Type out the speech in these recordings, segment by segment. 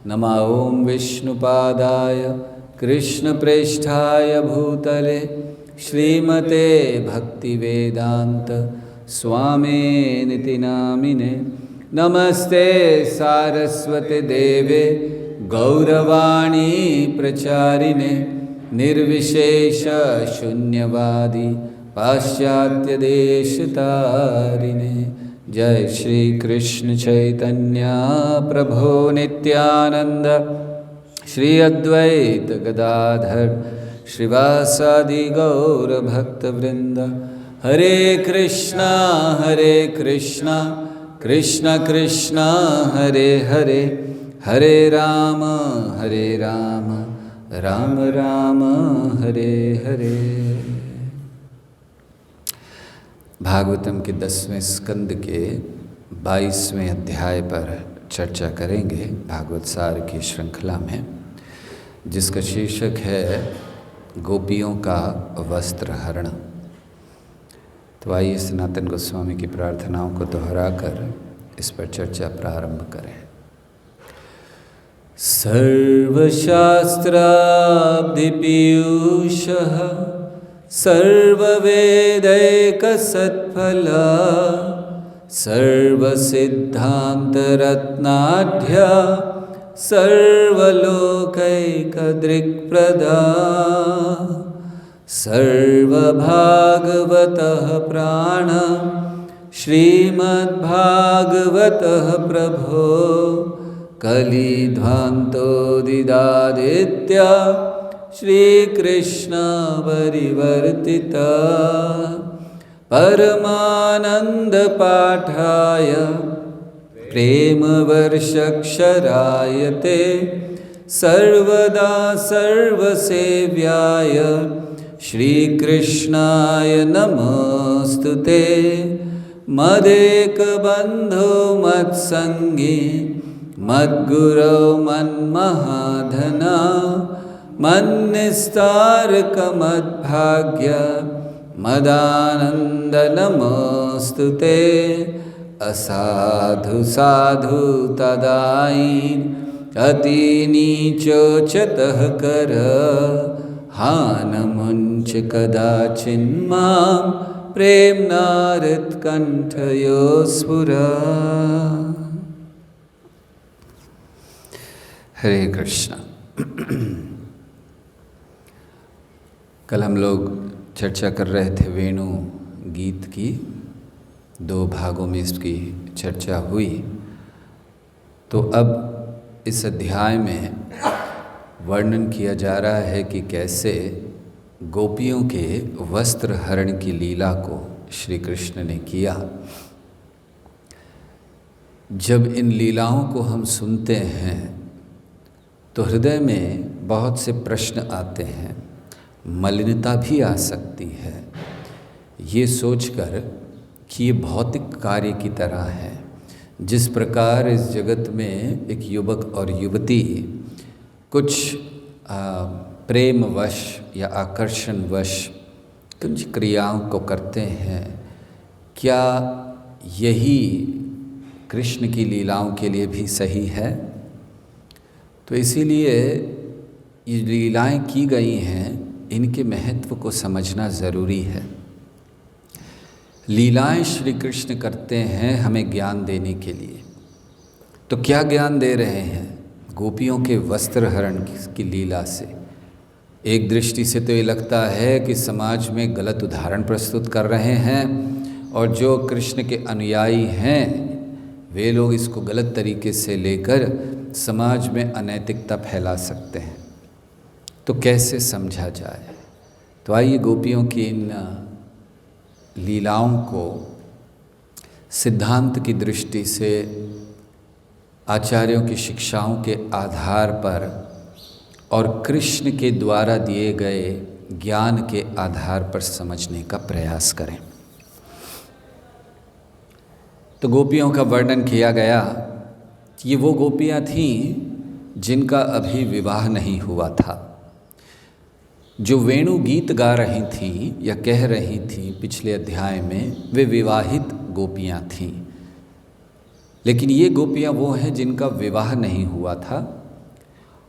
नमः ॐ विष्णुपादाय कृष्णप्रेष्ठाय भूतले श्रीमते भक्तिवेदांत स्वामिनिति नामिने। नमस्ते सारस्वते देवे गौरवाणी प्रचारिणे निर्विशेष शून्यवादी पाश्चात्य देशतारिणे। जय श्री कृष्ण चैतन्य प्रभो नित्यानंद श्री अद्वैत गदाधर श्रीवासादि गौर भक्तवृंद। हरे कृष्णा कृष्ण कृष्णा हरे हरे, हरे राम राम राम हरे हरे। भागवतम के 10वें स्कंद के 22वें अध्याय पर चर्चा करेंगे भागवत सार की श्रृंखला में, जिसका शीर्षक है गोपियों का वस्त्र हरण। तो आइए सनातन गोस्वामी की प्रार्थनाओं को दोहराकर इस पर चर्चा प्रारंभ करें। सर्वशास्त्राब्धिपीयूषः सर्ववेदैकसत्फला सर्वसिद्धान्तरत्नाढ्या सर्वलोकैकदृक्प्रदा सर्वभागवतः प्राण श्रीमद्भागवतः प्रभो कलिध्वान्तोदिदादित्य श्रीकृष्ण परिवर्तिता परमानन्दपाठाय प्रेमवर्षक्षराय ते सर्वदा सर्वसेव्याय श्रीकृष्णाय नमोऽस्तुते। मदेकबन्धो मत्सङ्गी मद्गुरो मन्महाधना मन्निस्तारकमद्भाग्य मदानन्द नमोऽस्तुते। असाधु साधु तदाईन अतिनीचोचतः कर हानमुञ्च कदाचिन्मां प्रेम्नारत्कण्ठयो स्फुरा। हरे कृष्णा। कल हम लोग चर्चा कर रहे थे वेणु गीत की, 2 भागों में इसकी चर्चा हुई। तो अब इस अध्याय में वर्णन किया जा रहा है कि कैसे गोपियों के वस्त्र हरण की लीला को श्री कृष्ण ने किया। जब इन लीलाओं को हम सुनते हैं तो हृदय में बहुत से प्रश्न आते हैं, मलिनता भी आ सकती है, ये सोचकर कि ये भौतिक कार्य की तरह है। जिस प्रकार इस जगत में एक युवक और युवती कुछ प्रेमवश या आकर्षणवश कुछ क्रियाओं को करते हैं, क्या यही कृष्ण की लीलाओं के लिए भी सही है? तो इसीलिए ये लीलाएं की गई हैं, इनके महत्व को समझना ज़रूरी है। लीलाएं श्री कृष्ण करते हैं हमें ज्ञान देने के लिए। तो क्या ज्ञान दे रहे हैं? गोपियों के वस्त्र हरण की लीला से एक दृष्टि से तो ये लगता है कि समाज में गलत उदाहरण प्रस्तुत कर रहे हैं, और जो कृष्ण के अनुयायी हैं वे लोग इसको गलत तरीके से लेकर समाज में अनैतिकता फैला सकते हैं। तो कैसे समझा जाए? तो आइए गोपियों की इन लीलाओं को सिद्धांत की दृष्टि से आचार्यों की शिक्षाओं के आधार पर और कृष्ण के द्वारा दिए गए ज्ञान के आधार पर समझने का प्रयास करें। तो गोपियों का वर्णन किया गया कि ये वो गोपियाँ थीं जिनका अभी विवाह नहीं हुआ था, जो वेणु गीत गा रही थीं या कह रही थीं पिछले अध्याय में, वे विवाहित गोपियाँ थीं। लेकिन ये गोपियाँ वो हैं जिनका विवाह नहीं हुआ था,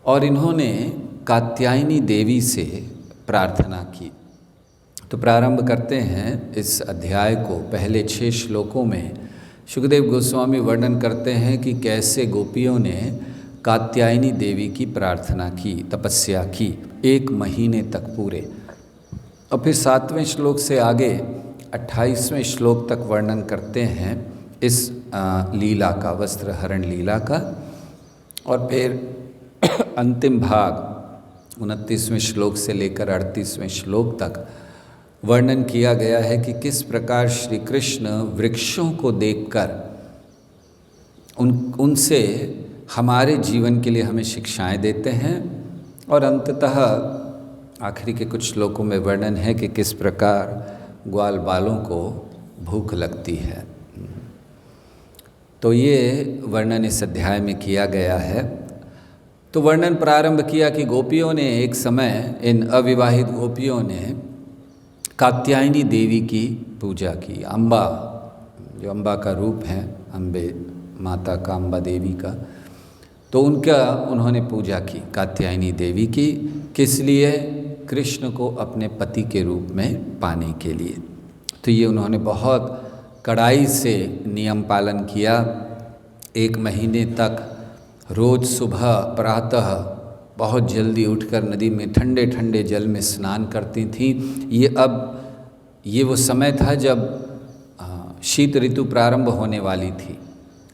और इन्होंने कात्यायनी देवी से प्रार्थना की। तो प्रारंभ करते हैं इस अध्याय को। पहले 6 श्लोकों में शुकदेव गोस्वामी वर्णन करते हैं कि कैसे गोपियों ने कात्यायनी देवी की प्रार्थना की, तपस्या की 1 महीने तक पूरे। और फिर 7वें श्लोक से आगे 28वें श्लोक तक वर्णन करते हैं इस लीला का, वस्त्र हरण लीला का। और फिर अंतिम भाग 29वें श्लोक से लेकर 38वें श्लोक तक वर्णन किया गया है कि किस प्रकार श्री कृष्ण वृक्षों को देखकर उनसे हमारे जीवन के लिए हमें शिक्षाएं देते हैं। और अंततः आखिरी के कुछ श्लोकों में वर्णन है कि किस प्रकार ग्वाल बालों को भूख लगती है। तो ये वर्णन इस अध्याय में किया गया है। तो वर्णन प्रारंभ किया कि गोपियों ने एक समय, इन अविवाहित गोपियों ने कात्यायनी देवी की पूजा की। अम्बा, जो अम्बा का रूप है, अम्बे माता का, अम्बा देवी का, तो उनका उन्होंने पूजा की, कात्यायनी देवी की। किस लिए? कृष्ण को अपने पति के रूप में पाने के लिए। तो ये उन्होंने बहुत कड़ाई से नियम पालन किया। 1 महीने तक रोज़ सुबह प्रातः बहुत जल्दी उठकर नदी में ठंडे ठंडे जल में स्नान करती थीं। ये वो समय था जब शीत ऋतु प्रारंभ होने वाली थी,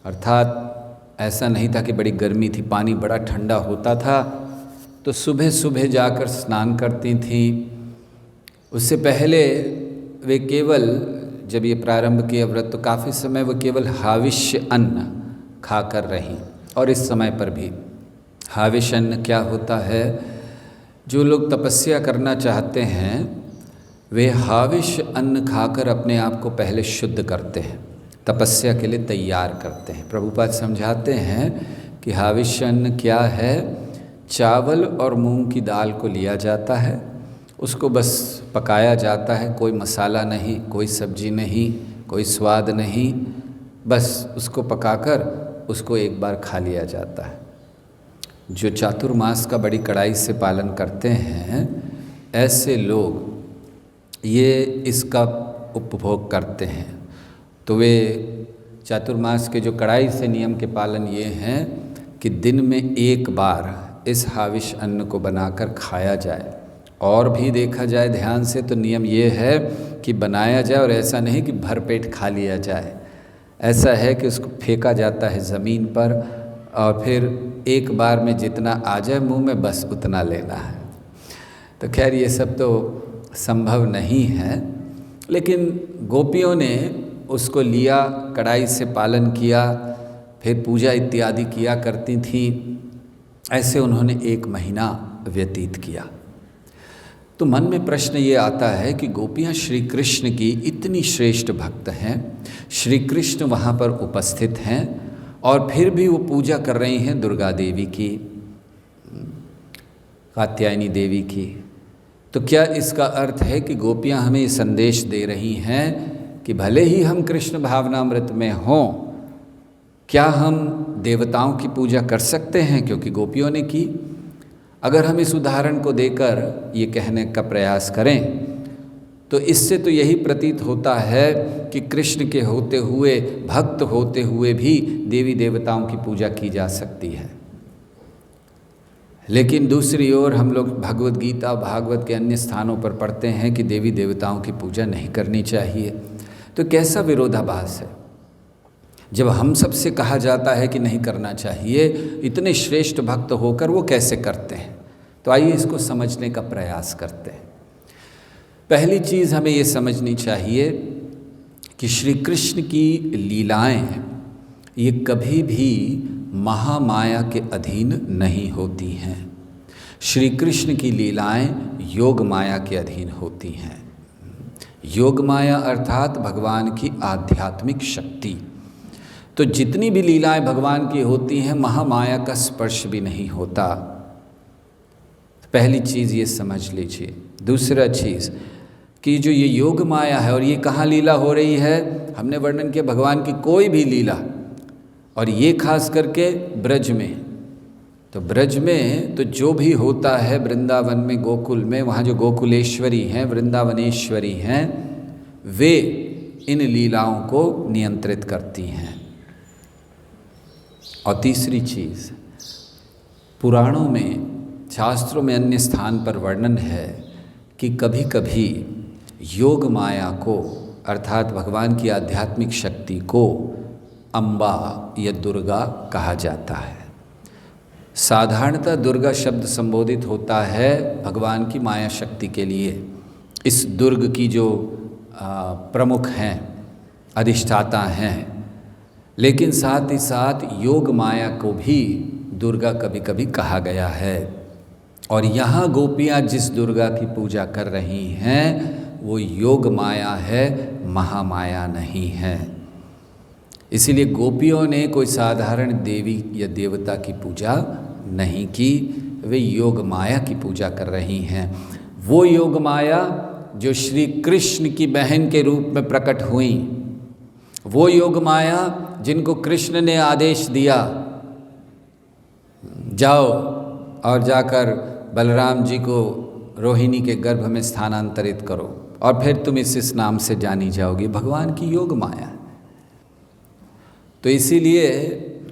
अर्थात ऐसा नहीं था कि बड़ी गर्मी थी, पानी बड़ा ठंडा होता था। तो सुबह सुबह जाकर स्नान करती थीं। उससे पहले वे केवल, जब ये प्रारंभ किया व्रत, तो काफ़ी समय वो केवल हाविष्य अन्न खाकर रहीं। और इस समय पर भी हाविष्य अन्न क्या होता है? जो लोग तपस्या करना चाहते हैं वे हाविष्य अन्न खाकर अपने आप को पहले शुद्ध करते हैं, तपस्या के लिए तैयार करते हैं। प्रभुपाद समझाते हैं कि हाविष्य अन्न क्या है? चावल और मूंग की दाल को लिया जाता है, उसको बस पकाया जाता है, कोई मसाला नहीं, कोई सब्जी नहीं, कोई स्वाद नहीं, बस उसको पकाकर उसको एक बार खा लिया जाता है। जो चातुर्मास का बड़ी कड़ाई से पालन करते हैं ऐसे लोग ये इसका उपभोग करते हैं। तो वे चातुर्मास के जो कड़ाई से नियम के पालन ये हैं कि दिन में 1 बार इस हाविष अन्न को बनाकर खाया जाए। और भी देखा जाए ध्यान से तो नियम ये है कि बनाया जाए, और ऐसा नहीं कि भरपेट खा लिया जाए। ऐसा है कि उसको फेंका जाता है ज़मीन पर और फिर एक बार में जितना आ जाए मुंह में बस उतना लेना है। तो खैर ये सब तो संभव नहीं है, लेकिन गोपियों ने उसको लिया, कड़ाई से पालन किया, फिर पूजा इत्यादि किया करती थीं। ऐसे उन्होंने 1 महीना व्यतीत किया। तो मन में प्रश्न ये आता है कि गोपियाँ श्री कृष्ण की इतनी श्रेष्ठ भक्त हैं, श्री कृष्ण वहाँ पर उपस्थित हैं और फिर भी वो पूजा कर रही हैं दुर्गा देवी की, कात्यायनी देवी की। तो क्या इसका अर्थ है कि गोपियाँ हमें ये संदेश दे रही हैं कि भले ही हम कृष्ण भावनामृत में हों, क्या हम देवताओं की पूजा कर सकते हैं क्योंकि गोपियों ने की? अगर हम इस उदाहरण को देकर ये कहने का प्रयास करें तो इससे तो यही प्रतीत होता है कि कृष्ण के होते हुए, भक्त होते हुए भी देवी देवताओं की पूजा की जा सकती है। लेकिन दूसरी ओर हम लोग भगवत गीता, भागवत के अन्य स्थानों पर पढ़ते हैं कि देवी देवताओं की पूजा नहीं करनी चाहिए। तो कैसा विरोधाभास है? जब हम सबसे कहा जाता है कि नहीं करना चाहिए, इतने श्रेष्ठ भक्त होकर वो कैसे करते हैं? तो आइए इसको समझने का प्रयास करते हैं। पहली चीज़ हमें ये समझनी चाहिए कि श्री कृष्ण की लीलाएं ये कभी भी महामाया के अधीन नहीं होती हैं। श्री कृष्ण की लीलाएं योग माया के अधीन होती हैं। योग माया अर्थात भगवान की आध्यात्मिक शक्ति। तो जितनी भी लीलाएं भगवान की होती हैं, महामाया का स्पर्श भी नहीं होता। पहली चीज़ ये समझ लीजिए। दूसरा चीज़ कि जो ये योग माया है और ये कहाँ लीला हो रही है, हमने वर्णन किया भगवान की कोई भी लीला, और ये खास करके ब्रज में, तो ब्रज में तो जो भी होता है वृंदावन में, गोकुल में, वहाँ जो गोकुलेश्वरी हैं, वृंदावनेश्वरी हैं, वे इन लीलाओं को नियंत्रित करती हैं। और तीसरी चीज़, पुराणों में, शास्त्रों में अन्य स्थान पर वर्णन है कि कभी कभी योग माया को, अर्थात भगवान की आध्यात्मिक शक्ति को अम्बा या दुर्गा कहा जाता है। साधारणतः दुर्गा शब्द संबोधित होता है भगवान की माया शक्ति के लिए। इस दुर्ग की जो प्रमुख हैं, अधिष्ठाता हैं, लेकिन साथ ही साथ योग माया को भी दुर्गा कभी कभी कहा गया है। और यहाँ गोपियाँ जिस दुर्गा की पूजा कर रही हैं वो योग माया है, महामाया नहीं है। इसीलिए गोपियों ने कोई साधारण देवी या देवता की पूजा नहीं की, वे योग माया की पूजा कर रही हैं। वो योग माया जो श्री कृष्ण की बहन के रूप में प्रकट हुई, वो योग माया जिनको कृष्ण ने आदेश दिया, जाओ और जाकर बलराम जी को रोहिणी के गर्भ में स्थानांतरित करो और फिर तुम इस नाम से जानी जाओगी, भगवान की योग माया। तो इसीलिए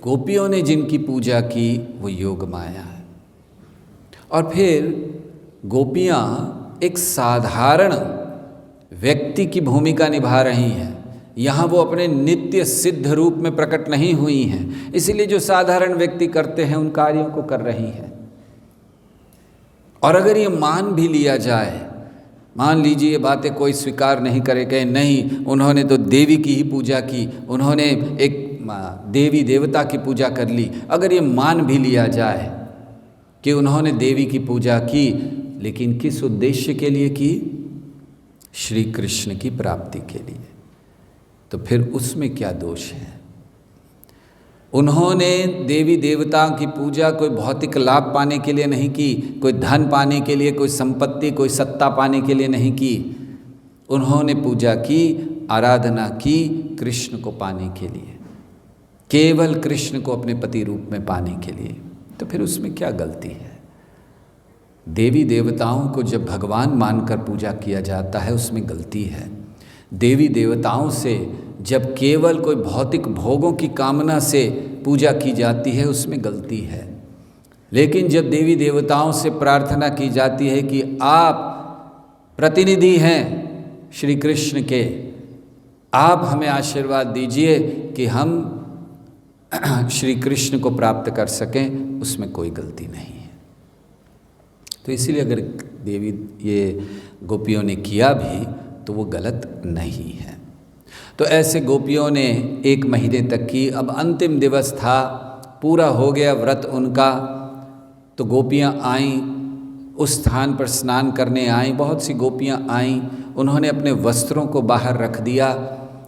गोपियों ने जिनकी पूजा की वो योग माया है। और फिर गोपियाँ एक साधारण व्यक्ति की भूमिका निभा रही हैं। यहाँ वो अपने नित्य सिद्ध रूप में प्रकट नहीं हुई हैं, इसीलिए जो साधारण व्यक्ति करते हैं उन कार्यों को कर रही हैं। और अगर ये मान भी लिया जाए, मान लीजिए ये बातें कोई स्वीकार नहीं करे, कहे नहीं उन्होंने तो देवी की ही पूजा की, उन्होंने एक देवी देवता की पूजा कर ली, अगर ये मान भी लिया जाए कि उन्होंने देवी की पूजा की, लेकिन किस उद्देश्य के लिए की? श्री कृष्ण की प्राप्ति के लिए, तो फिर उसमें क्या दोष है? उन्होंने देवी देवताओं की पूजा कोई भौतिक लाभ पाने के लिए नहीं की, कोई धन पाने के लिए, कोई संपत्ति, कोई सत्ता पाने के लिए नहीं की। उन्होंने पूजा की, आराधना की कृष्ण को पाने के लिए, केवल कृष्ण को अपने पति रूप में पाने के लिए। तो फिर उसमें क्या गलती है? देवी देवताओं को जब भगवान मानकर पूजा किया जाता है उसमें गलती है। देवी देवताओं से जब केवल कोई भौतिक भोगों की कामना से पूजा की जाती है उसमें गलती है। लेकिन जब देवी देवताओं से प्रार्थना की जाती है कि आप प्रतिनिधि हैं श्री कृष्ण के, आप हमें आशीर्वाद दीजिए कि हम श्री कृष्ण को प्राप्त कर सकें, उसमें कोई गलती नहीं है। तो इसीलिए अगर देवी ये गोपियों ने किया भी तो वो गलत नहीं है। तो ऐसे गोपियों ने 1 महीने तक की। अब अंतिम दिवस था, पूरा हो गया व्रत उनका, तो गोपियाँ आईं, उस स्थान पर स्नान करने आईं। बहुत सी गोपियाँ आईं, उन्होंने अपने वस्त्रों को बाहर रख दिया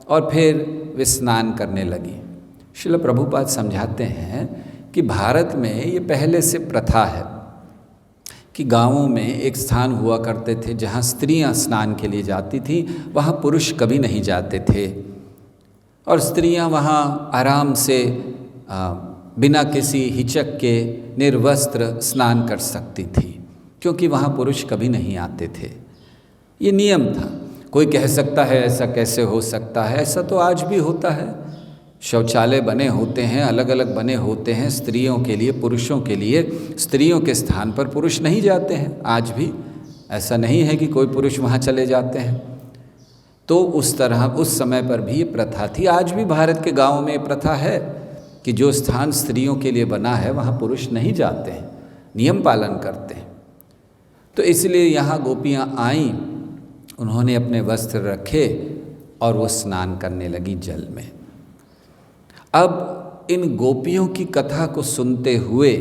और फिर वे स्नान करने लगी। श्रील प्रभुपाद समझाते हैं कि भारत में ये पहले से प्रथा है कि गांवों में एक स्थान हुआ करते थे जहां स्त्रियां स्नान के लिए जाती थीं, वहां पुरुष कभी नहीं जाते थे। और स्त्रियां वहां आराम से बिना किसी हिचक के निर्वस्त्र स्नान कर सकती थी, क्योंकि वहां पुरुष कभी नहीं आते थे। ये नियम था। कोई कह सकता है ऐसा कैसे हो सकता है? ऐसा तो आज भी होता है। शौचालय बने होते हैं, अलग अलग बने होते हैं स्त्रियों के लिए, पुरुषों के लिए। स्त्रियों के स्थान पर पुरुष नहीं जाते हैं आज भी। ऐसा नहीं है कि कोई पुरुष वहाँ चले जाते हैं। तो उस तरह उस समय पर भी ये प्रथा थी। आज भी भारत के गाँव में ये प्रथा है कि जो स्थान स्त्रियों के लिए बना है वहाँ पुरुष नहीं जाते हैं, नियम पालन करते हैं। तो इसलिए यहाँ गोपियाँ आईं, उन्होंने अपने वस्त्र रखे और वो स्नान करने लगी जल में। अब इन गोपियों की कथा को सुनते हुए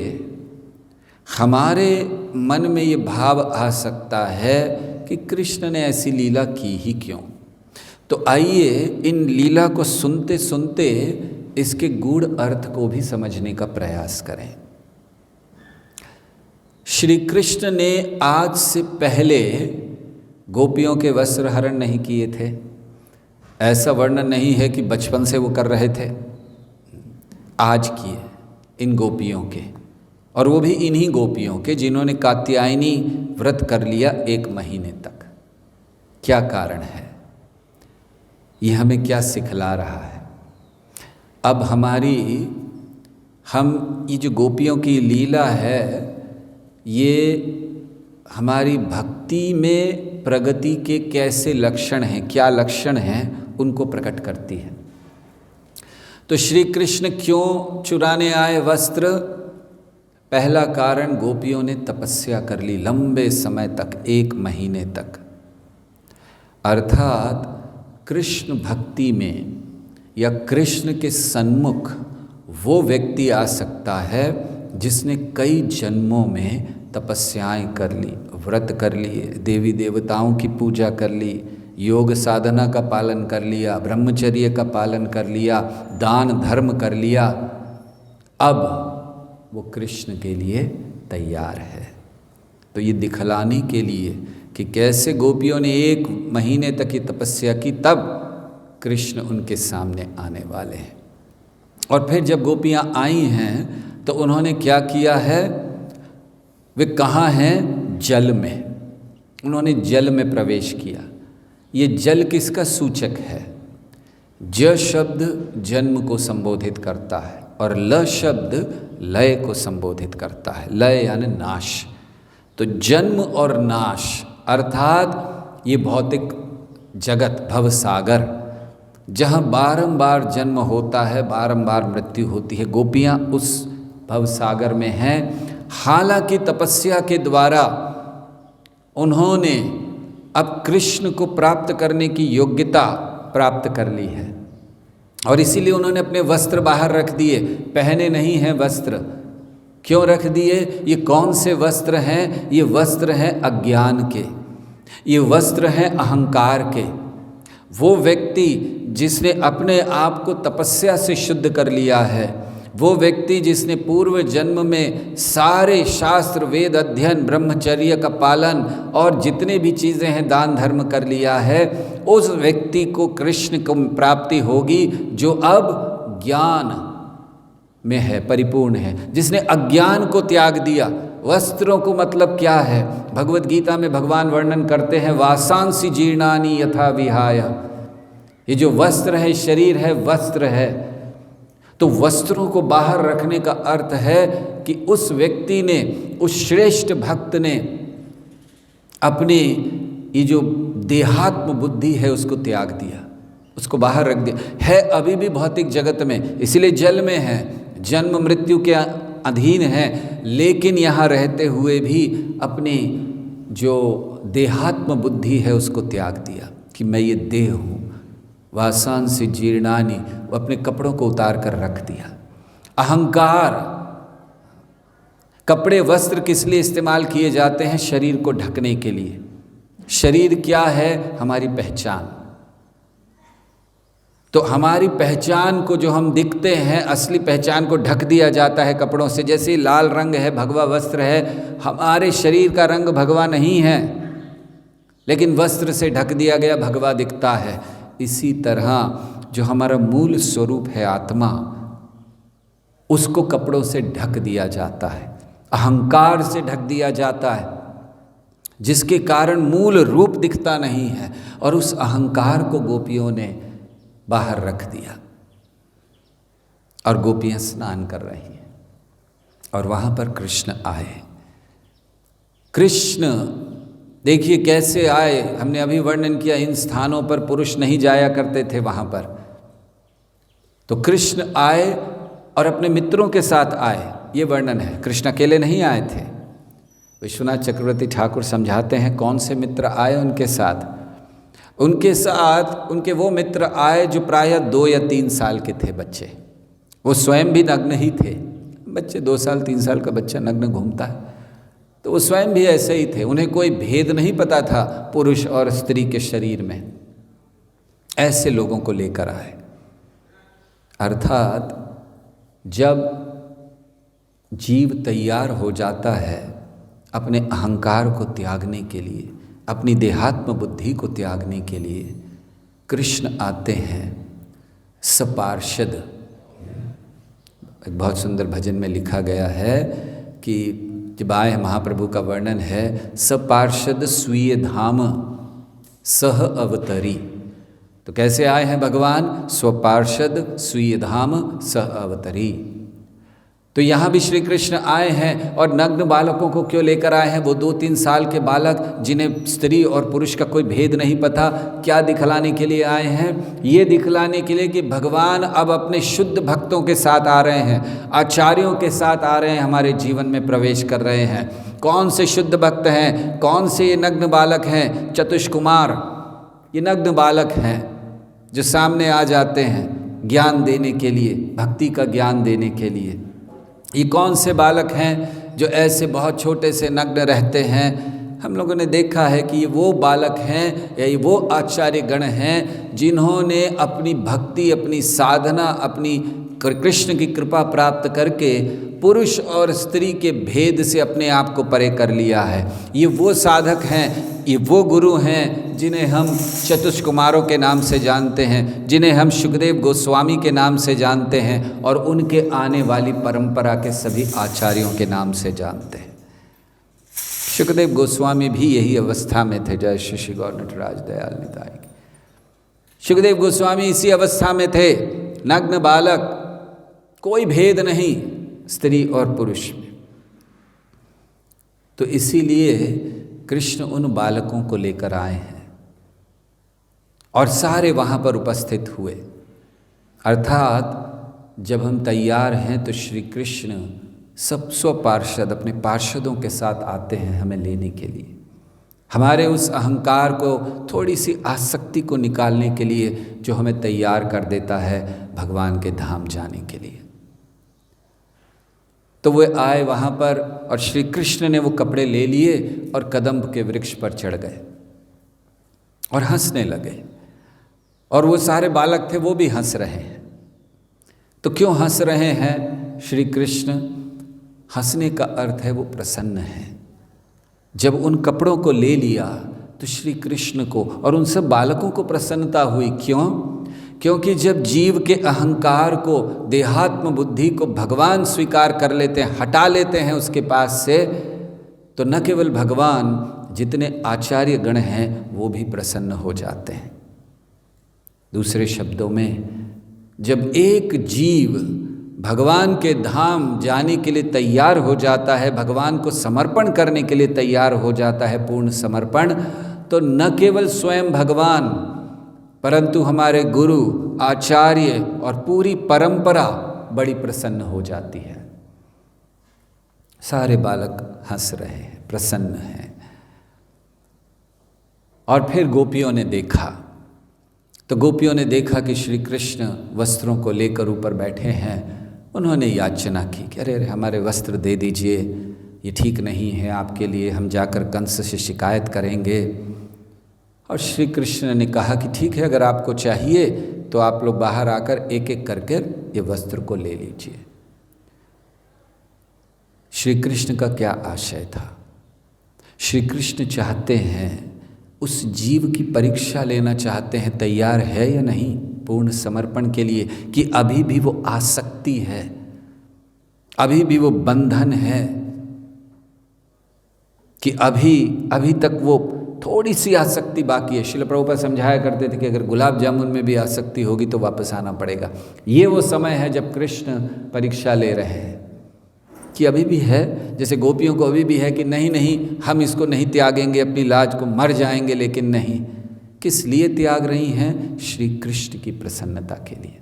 हमारे मन में ये भाव आ सकता है कि कृष्ण ने ऐसी लीला की ही क्यों। तो आइए इन लीला को सुनते सुनते इसके गूढ़ अर्थ को भी समझने का प्रयास करें। श्री कृष्ण ने आज से पहले गोपियों के वस्त्र हरण नहीं किए थे। ऐसा वर्णन नहीं है कि बचपन से वो कर रहे थे। आज किए इन गोपियों के, और वो भी इन्हीं गोपियों के जिन्होंने कात्यायनी व्रत कर लिया 1 महीने तक। क्या कारण है? ये हमें क्या सिखला रहा है? अब हम ये जो गोपियों की लीला है, ये हमारी भक्ति में प्रगति के कैसे लक्षण हैं, क्या लक्षण हैं, उनको प्रकट करती है। तो श्री कृष्ण क्यों चुराने आए वस्त्र? पहला कारण, गोपियों ने तपस्या कर ली लंबे समय तक, 1 महीने तक। अर्थात कृष्ण भक्ति में या कृष्ण के सन्मुख वो व्यक्ति आ सकता है जिसने कई जन्मों में तपस्याएं कर ली, व्रत कर लिए, देवी देवताओं की पूजा कर ली, योग साधना का पालन कर लिया, ब्रह्मचर्य का पालन कर लिया, दान धर्म कर लिया। अब वो कृष्ण के लिए तैयार है। तो ये दिखलाने के लिए कि कैसे गोपियों ने 1 महीने तक की तपस्या की, तब कृष्ण उनके सामने आने वाले हैं। और फिर जब गोपियाँ आई हैं तो उन्होंने क्या किया है? वे कहाँ हैं? जल में। उन्होंने जल में प्रवेश किया। ये जल किसका सूचक है? ज शब्द जन्म को संबोधित करता है और ल शब्द लय को संबोधित करता है। लय यानी नाश। तो जन्म और नाश अर्थात ये भौतिक जगत भवसागर, जहाँ बारंबार जन्म होता है, बारंबार मृत्यु होती है, गोपियाँ उस भवसागर में हैं। हालांकि तपस्या के द्वारा उन्होंने अब कृष्ण को प्राप्त करने की योग्यता प्राप्त कर ली है और इसीलिए उन्होंने अपने वस्त्र बाहर रख दिए, पहने नहीं हैं वस्त्र। क्यों रख दिए? ये कौन से वस्त्र हैं? ये वस्त्र हैं अज्ञान के, ये वस्त्र हैं अहंकार के। वो व्यक्ति जिसने अपने आप को तपस्या से शुद्ध कर लिया है, वो व्यक्ति जिसने पूर्व जन्म में सारे शास्त्र वेद अध्ययन ब्रह्मचर्य का पालन और जितने भी चीज़ें हैं दान धर्म कर लिया है, उस व्यक्ति को कृष्ण को प्राप्ति होगी जो अब ज्ञान में है, परिपूर्ण है, जिसने अज्ञान को त्याग दिया। वस्त्रों को मतलब क्या है? भगवत गीता में भगवान वर्णन करते हैं, वासांसि जीर्णानि यथा विहाय। ये जो वस्त्र है, शरीर है, वस्त्र है। तो वस्त्रों को बाहर रखने का अर्थ है कि उस व्यक्ति ने, उस श्रेष्ठ भक्त ने अपनी ये जो देहात्म बुद्धि है उसको त्याग दिया, उसको बाहर रख दिया। है अभी भी भौतिक जगत में, इसलिए जल में है, जन्म मृत्यु के अधीन है, लेकिन यहाँ रहते हुए भी अपनी जो देहात्म बुद्धि है उसको त्याग दिया कि मैं ये देह हूँ। वासांसि जीर्णानि, वो अपने कपड़ों को उतार कर रख दिया। अहंकार, कपड़े वस्त्र किस लिए इस्तेमाल किए जाते हैं? शरीर को ढकने के लिए। शरीर क्या है? हमारी पहचान। तो हमारी पहचान को, जो हम दिखते हैं, असली पहचान को ढक दिया जाता है कपड़ों से। जैसे लाल रंग है, भगवा वस्त्र है, हमारे शरीर का रंग भगवा नहीं है, लेकिन वस्त्र से ढक दिया गया भगवा दिखता है। इसी तरह जो हमारा मूल स्वरूप है आत्मा, उसको कपड़ों से ढक दिया जाता है, अहंकार से ढक दिया जाता है, जिसके कारण मूल रूप दिखता नहीं है। और उस अहंकार को गोपियों ने बाहर रख दिया और गोपियां स्नान कर रही हैं और वहाँ पर कृष्ण आए। कृष्ण देखिए कैसे आए, हमने अभी वर्णन किया, इन स्थानों पर पुरुष नहीं जाया करते थे वहाँ पर। तो कृष्ण आए और अपने मित्रों के साथ आए, ये वर्णन है। कृष्ण अकेले नहीं आए थे। विश्वनाथ चक्रवर्ती ठाकुर समझाते हैं कौन से मित्र आए उनके साथ। उनके साथ उनके वो मित्र आए जो प्रायः 2 या 3 साल के थे बच्चे। वो स्वयं भी नग्न ही थे। बच्चे 2 साल 3 साल का बच्चा नग्न घूमता है, तो वो स्वयं भी ऐसे ही थे। उन्हें कोई भेद नहीं पता था पुरुष और स्त्री के शरीर में। ऐसे लोगों को लेकर आए। अर्थात जब जीव तैयार हो जाता है अपने अहंकार को त्यागने के लिए, अपनी देहात्म बुद्धि को त्यागने के लिए, कृष्ण आते हैं सपार्षद। एक बहुत सुंदर भजन में लिखा गया है कि जब आए महाप्रभु का वर्णन है, सपार्षद स्वीय धाम सह अवतरी। तो कैसे आए हैं भगवान? स्वपार्षद स्वीय धाम सह अवतरी। तो यहाँ भी श्री कृष्ण आए हैं और नग्न बालकों को क्यों लेकर आए हैं? वो 2-3 साल के बालक जिन्हें स्त्री और पुरुष का कोई भेद नहीं पता, क्या दिखलाने के लिए आए हैं? ये दिखलाने के लिए कि भगवान अब अपने शुद्ध भक्तों के साथ आ रहे हैं, आचार्यों के साथ आ रहे हैं, हमारे जीवन में प्रवेश कर रहे हैं। कौन से शुद्ध भक्त हैं? कौन से ये नग्न बालक हैं? चतुष्कुमार ये नग्न बालक हैं जो सामने आ जाते हैं ज्ञान देने के लिए, भक्ति का ज्ञान देने के लिए। ये कौन से बालक हैं जो ऐसे बहुत छोटे से नग्न रहते हैं? हम लोगों ने देखा है कि ये वो बालक हैं या ये वो आचार्य गण हैं जिन्होंने अपनी भक्ति, अपनी साधना, अपनी कृष्ण की कृपा प्राप्त करके पुरुष और स्त्री के भेद से अपने आप को परे कर लिया है। ये वो साधक हैं, ये वो गुरु हैं जिन्हें हम चतुष्कुमारों के नाम से जानते हैं, जिन्हें हम सुखदेव गोस्वामी के नाम से जानते हैं और उनके आने वाली परंपरा के सभी आचार्यों के नाम से जानते हैं। सुखदेव गोस्वामी भी यही अवस्था में थे। जय श्री श्री गौर नटराज दयाल निताय की। सुखदेव गोस्वामी इसी अवस्था में थे, नग्न बालक, कोई भेद नहीं स्त्री और पुरुष में। तो इसीलिए कृष्ण उन बालकों को लेकर आए हैं और सारे वहाँ पर उपस्थित हुए। अर्थात जब हम तैयार हैं तो श्री कृष्ण सब स्वपार्षद अपने पार्षदों के साथ आते हैं हमें लेने के लिए, हमारे उस अहंकार को, थोड़ी सी आसक्ति को निकालने के लिए, जो हमें तैयार कर देता है भगवान के धाम जाने के लिए। तो वे आए वहाँ पर और श्री कृष्ण ने वो कपड़े ले लिए और कदम्ब के वृक्ष पर चढ़ गए और हंसने लगे। और वो सारे बालक थे, वो भी हंस रहे हैं। तो क्यों हंस रहे हैं श्री कृष्ण? हंसने का अर्थ है वो प्रसन्न है। जब उन कपड़ों को ले लिया तो श्री कृष्ण को और उन सब बालकों को प्रसन्नता हुई। क्यों? क्योंकि जब जीव के अहंकार को, देहात्म बुद्धि को भगवान स्वीकार कर लेते हैं, हटा लेते हैं उसके पास से, तो न केवल भगवान, जितने आचार्य गण हैं वो भी प्रसन्न हो जाते हैं। दूसरे शब्दों में, जब एक जीव भगवान के धाम जाने के लिए तैयार हो जाता है, भगवान को समर्पण करने के लिए तैयार हो जाता है, पूर्ण समर्पण, तो न केवल स्वयं भगवान परंतु हमारे गुरु, आचार्य और पूरी परंपरा बड़ी प्रसन्न हो जाती है। सारे बालक हंस रहे हैं, प्रसन्न हैं। और फिर गोपियों ने देखा, तो गोपियों ने देखा कि श्री कृष्ण वस्त्रों को लेकर ऊपर बैठे हैं। उन्होंने याचना की कि अरे हमारे वस्त्र दे दीजिए, ये ठीक नहीं है आपके लिए, हम जाकर कंस से शिकायत करेंगे। और श्री कृष्ण ने कहा कि ठीक है, अगर आपको चाहिए तो आप लोग बाहर आकर एक एक करके ये वस्त्र को ले लीजिए। श्री कृष्ण का क्या आशय था? श्री कृष्ण चाहते हैं, उस जीव की परीक्षा लेना चाहते हैं, तैयार है या नहीं पूर्ण समर्पण के लिए, कि अभी भी वो आसक्ति है, अभी भी वो बंधन है, कि अभी तक वो थोड़ी सी आसक्ति बाकी है। श्रील प्रभुपाद समझाया करते थे कि अगर गुलाब जामुन में भी आसक्ति होगी तो वापस आना पड़ेगा। ये वो समय है जब कृष्ण परीक्षा ले रहे हैं कि अभी भी है, जैसे गोपियों को अभी भी है कि नहीं हम इसको नहीं त्यागेंगे, अपनी लाज को, मर जाएंगे लेकिन नहीं। किस लिए त्याग रही हैं? श्री कृष्ण की प्रसन्नता के लिए।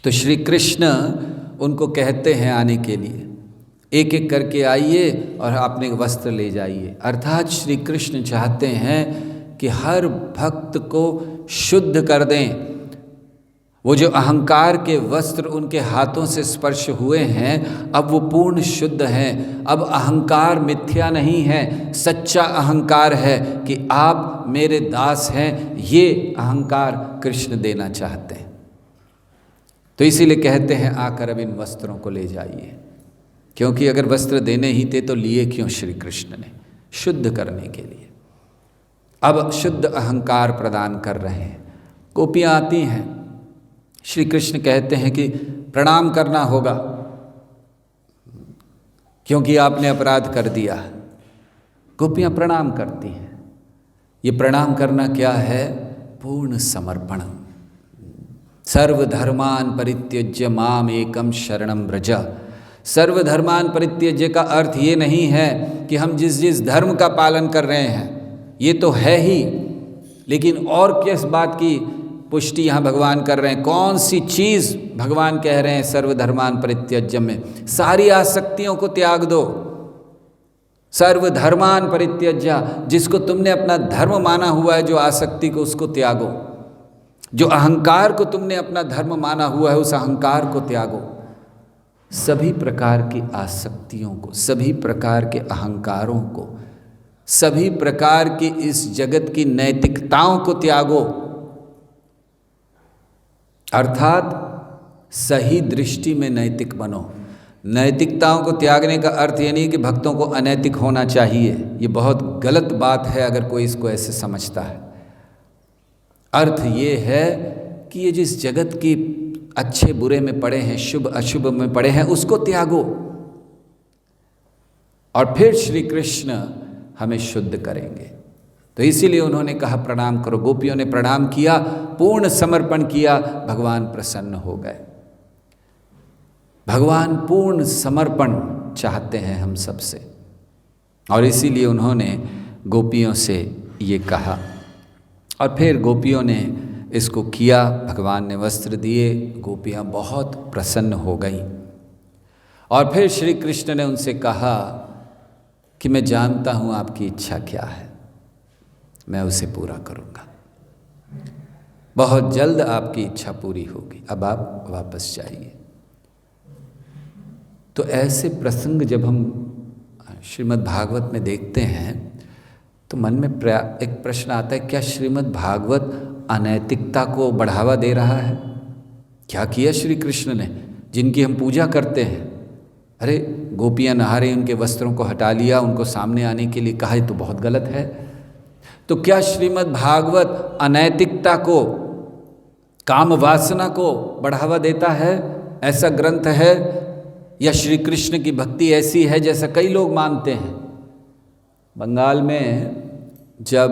तो श्री कृष्ण उनको कहते हैं आने के लिए, एक एक करके आइए और अपने वस्त्र ले जाइए। अर्थात श्री कृष्ण चाहते हैं कि हर भक्त को शुद्ध कर दें। वो जो अहंकार के वस्त्र उनके हाथों से स्पर्श हुए हैं, अब वो पूर्ण शुद्ध हैं। अब अहंकार मिथ्या नहीं है, सच्चा अहंकार है कि आप मेरे दास हैं। ये अहंकार कृष्ण देना चाहते हैं। तो इसीलिए कहते हैं आकर अब इन वस्त्रों को ले जाइए, क्योंकि अगर वस्त्र देने ही थे तो लिए क्यों श्री कृष्ण ने? शुद्ध करने के लिए। अब शुद्ध अहंकार प्रदान कर रहे हैं। गोपियाँ आती हैं, श्री कृष्ण कहते हैं कि प्रणाम करना होगा। क्योंकि आपने अपराध कर दिया। गोपियाँ प्रणाम करती हैं। ये प्रणाम करना क्या है? पूर्ण समर्पण। सर्वधर्मान परित्यज्य माम एकम शरणम व्रज। सर्वधर्मान परित्यज्य का अर्थ ये नहीं है कि हम जिस जिस धर्म का पालन कर रहे हैं, ये तो है ही, लेकिन और किस बात की पुष्टि यहाँ भगवान कर रहे हैं? कौन सी चीज़ भगवान कह रहे हैं सर्वधर्मान परित्यज्य में? सारी आसक्तियों को त्याग दो। सर्वधर्मान परित्यज्य, जिसको तुमने अपना धर्म माना हुआ है, जो आसक्ति को, उसको त्यागो। जो अहंकार को तुमने अपना धर्म माना हुआ है, उस अहंकार को त्यागो। सभी प्रकार की आसक्तियों को, सभी प्रकार के अहंकारों को, सभी प्रकार की इस जगत की नैतिकताओं को त्यागो। अर्थात सही दृष्टि में नैतिक बनो। नैतिकताओं को त्यागने का अर्थ ये नहीं कि भक्तों को अनैतिक होना चाहिए। ये बहुत गलत बात है अगर कोई इसको ऐसे समझता है। अर्थ ये है कि ये जिस जगत की अच्छे बुरे में पड़े हैं, शुभ अशुभ में पड़े हैं, उसको त्यागो। और फिर श्री कृष्ण हमें शुद्ध करेंगे। तो इसीलिए उन्होंने कहा प्रणाम करो। गोपियों ने प्रणाम किया, पूर्ण समर्पण किया, भगवान प्रसन्न हो गए। भगवान पूर्ण समर्पण चाहते हैं हम सबसे, और इसीलिए उन्होंने गोपियों से ये कहा। और फिर गोपियों ने इसको किया, भगवान ने वस्त्र दिए, गोपियाँ बहुत प्रसन्न हो गईं। और फिर श्री कृष्ण ने उनसे कहा कि मैं जानता हूँ आपकी इच्छा क्या है, मैं उसे पूरा करूँगा। बहुत जल्द आपकी इच्छा पूरी होगी, अब आप वापस जाइए। तो ऐसे प्रसंग जब हम श्रीमद् भागवत में देखते हैं तो मन में एक प्रश्न आता है, क्या श्रीमद् भागवत अनैतिकता को बढ़ावा दे रहा है? क्या किया श्री कृष्ण ने जिनकी हम पूजा करते हैं? अरे गोपियाँ नहा रही, उनके वस्त्रों को हटा लिया, उनको सामने आने के लिए कहा, ये तो बहुत गलत है। तो क्या श्रीमद् भागवत अनैतिकता को, काम वासना को बढ़ावा देता है? ऐसा ग्रंथ है? या श्री कृष्ण की भक्ति ऐसी है जैसा कई लोग मानते हैं? बंगाल में जब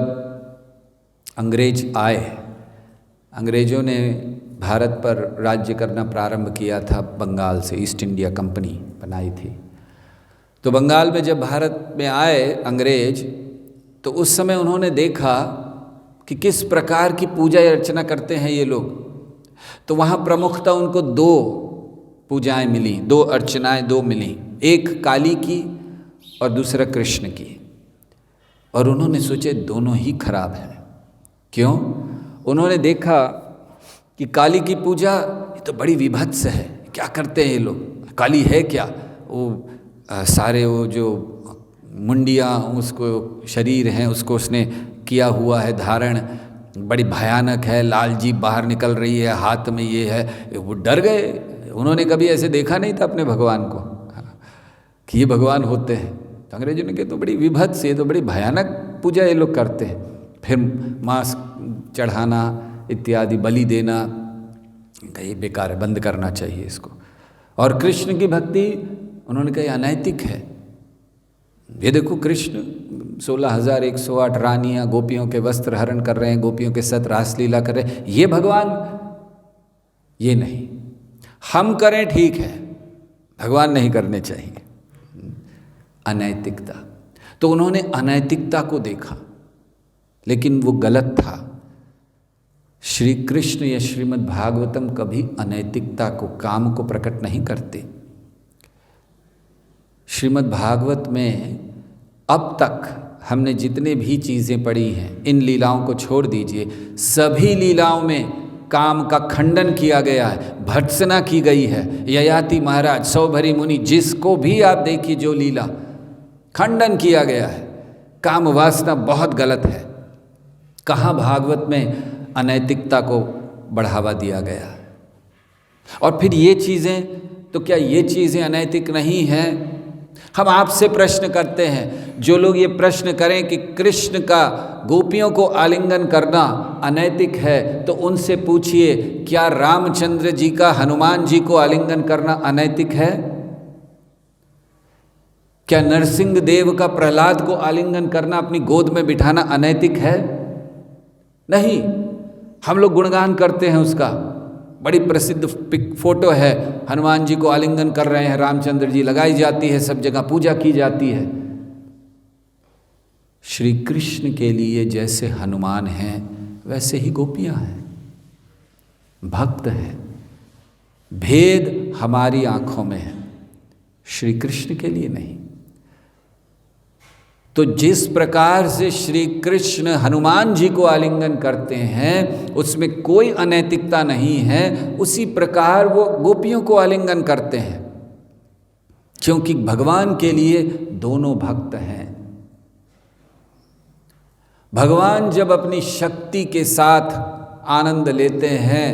अंग्रेज आए, अंग्रेज़ों ने भारत पर राज्य करना प्रारंभ किया था बंगाल से, ईस्ट इंडिया कंपनी बनाई थी। तो बंगाल में जब भारत में आए अंग्रेज, तो उस समय उन्होंने देखा कि किस प्रकार की पूजा अर्चना करते हैं ये लोग। तो वहाँ प्रमुखता उनको दो पूजाएं मिली, दो अर्चनाएं दो मिली, एक काली की और दूसरा कृष्ण की। और उन्होंने सोचे दोनों ही खराब हैं। क्यों? उन्होंने देखा कि काली की पूजा ये तो बड़ी विभत्स है, क्या करते हैं ये लोग? काली है क्या? वो सारे वो जो मुंडियाँ, उसको शरीर हैं, उसको उसने किया हुआ है धारण, बड़ी भयानक है, लाल जीभ बाहर निकल रही है, हाथ में ये है। वो डर गए। उन्होंने कभी ऐसे देखा नहीं था अपने भगवान को कि ये भगवान होते हैं। तो अंग्रेजों ने कहा तो बड़ी विभत्स, ये तो बड़ी भयानक पूजा ये लोग करते हैं। फिर मांस चढ़ाना इत्यादि, बलि देना, ये बेकार है, बंद करना चाहिए इसको। और कृष्ण की भक्ति उन्होंने कहा अनैतिक है। ये देखो कृष्ण 16,108 रानियाँ गोपियों के वस्त्र हरण कर रहे हैं, गोपियों के साथ रासलीला कर रहे हैं, ये भगवान? ये नहीं। हम करें ठीक है, भगवान नहीं करने चाहिए। अनैतिकता, तो उन्होंने अनैतिकता को देखा, लेकिन वो गलत था। श्री कृष्ण या श्रीमद् भागवतम कभी अनैतिकता को, काम को प्रकट नहीं करते। श्रीमद् भागवत में अब तक हमने जितने भी चीज़ें पढ़ी हैं, इन लीलाओं को छोड़ दीजिए, सभी लीलाओं में काम का खंडन किया गया है, भर्त्सना की गई है। ययाति महाराज, सौभरी मुनि, जिसको भी आप देखिए जो लीला, खंडन किया गया है। काम वासना बहुत गलत है। कहाँ भागवत में अनैतिकता को बढ़ावा दिया गया है? और फिर ये चीज़ें, तो क्या ये चीज़ें अनैतिक नहीं हैं? हम आपसे प्रश्न करते हैं, जो लोग ये प्रश्न करें कि कृष्ण का गोपियों को आलिंगन करना अनैतिक है, तो उनसे पूछिए क्या रामचंद्र जी का हनुमान जी को आलिंगन करना अनैतिक है? क्या नरसिंह देव का प्रहलाद को आलिंगन करना, अपनी गोद में बिठाना अनैतिक है? नहीं। हम लोग गुणगान करते हैं उसका। बड़ी प्रसिद्ध फोटो है, हनुमान जी को आलिंगन कर रहे हैं, रामचंद्र जी, लगाई जाती है, सब जगह पूजा की जाती है। श्री कृष्ण के लिए जैसे हनुमान हैं वैसे ही गोपियां हैं, भक्त हैं। भेद हमारी आंखों में है, श्री कृष्ण के लिए नहीं। तो जिस प्रकार से श्री कृष्ण हनुमान जी को आलिंगन करते हैं उसमें कोई अनैतिकता नहीं है, उसी प्रकार वो गोपियों को आलिंगन करते हैं, क्योंकि भगवान के लिए दोनों भक्त हैं। भगवान जब अपनी शक्ति के साथ आनंद लेते हैं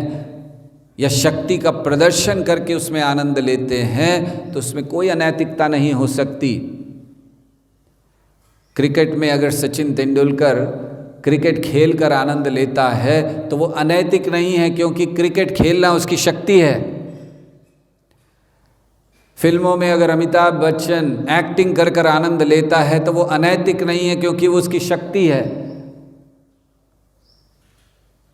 या शक्ति का प्रदर्शन करके उसमें आनंद लेते हैं तो उसमें कोई अनैतिकता नहीं हो सकती। क्रिकेट में अगर सचिन तेंदुलकर क्रिकेट खेल कर आनंद लेता है तो वो अनैतिक नहीं है, क्योंकि क्रिकेट खेलना उसकी शक्ति है। फिल्मों में अगर अमिताभ बच्चन एक्टिंग कर कर आनंद लेता है तो वो अनैतिक नहीं है, क्योंकि वो उसकी शक्ति है।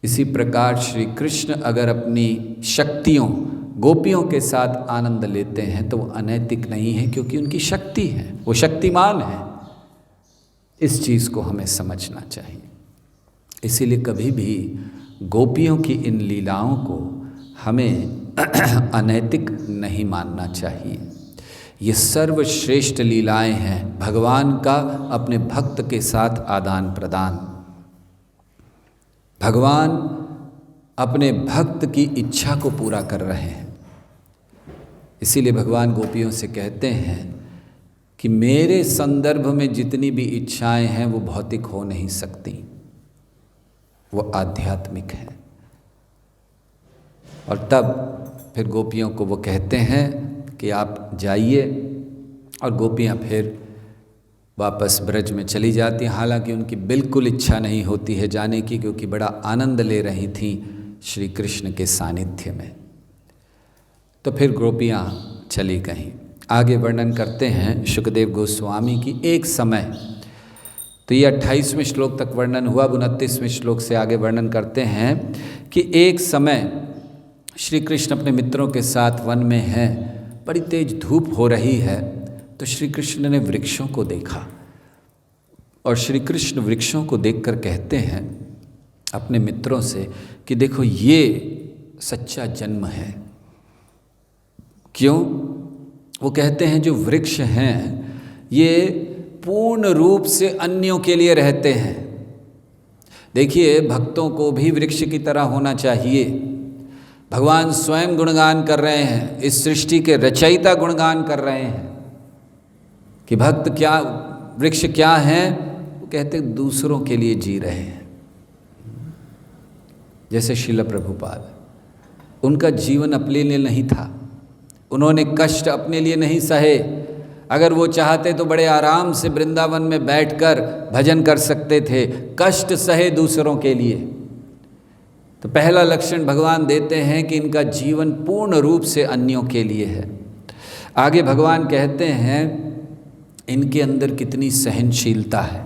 इसी प्रकार श्री कृष्ण अगर अपनी शक्तियों गोपियों के साथ आनंद लेते हैं तो वो अनैतिक नहीं है, क्योंकि उनकी शक्ति है, वो शक्तिमान है। इस चीज़ को हमें समझना चाहिए। इसीलिए कभी भी गोपियों की इन लीलाओं को हमें अनैतिक नहीं मानना चाहिए। ये सर्वश्रेष्ठ लीलाएं हैं, भगवान का अपने भक्त के साथ आदान प्रदान। भगवान अपने भक्त की इच्छा को पूरा कर रहे हैं। इसीलिए भगवान गोपियों से कहते हैं कि मेरे संदर्भ में जितनी भी इच्छाएं हैं वो भौतिक हो नहीं सकती, वो आध्यात्मिक है। और तब फिर गोपियों को वो कहते हैं कि आप जाइए, और गोपियां फिर वापस ब्रज में चली जाती हैं। हालांकि उनकी बिल्कुल इच्छा नहीं होती है जाने की, क्योंकि बड़ा आनंद ले रही थीं श्री कृष्ण के सानिध्य में। तो फिर गोपियां चली गईं। आगे वर्णन करते हैं शुकदेव गोस्वामी की एक समय। तो ये 28वें श्लोक तक वर्णन हुआ। 29वें श्लोक से आगे वर्णन करते हैं कि एक समय श्री कृष्ण अपने मित्रों के साथ वन में हैं, बड़ी तेज धूप हो रही है। तो श्री कृष्ण ने वृक्षों को देखा, और श्री कृष्ण वृक्षों को देखकर कहते हैं अपने मित्रों से कि देखो ये सच्चा जन्म है। क्यों? वो कहते हैं जो वृक्ष हैं ये पूर्ण रूप से अन्यों के लिए रहते हैं। देखिए, भक्तों को भी वृक्ष की तरह होना चाहिए। भगवान स्वयं गुणगान कर रहे हैं, इस सृष्टि के रचयिता गुणगान कर रहे हैं कि भक्त क्या, वृक्ष क्या हैं? वो कहते हैं दूसरों के लिए जी रहे हैं। जैसे श्रील प्रभुपाद, उनका जीवन अपने लिए नहीं था, उन्होंने कष्ट अपने लिए नहीं सहे। अगर वो चाहते तो बड़े आराम से वृंदावन में बैठकर भजन कर सकते थे, कष्ट सहे दूसरों के लिए। तो पहला लक्षण भगवान देते हैं कि इनका जीवन पूर्ण रूप से अन्यों के लिए है। आगे भगवान कहते हैं इनके अंदर कितनी सहनशीलता है।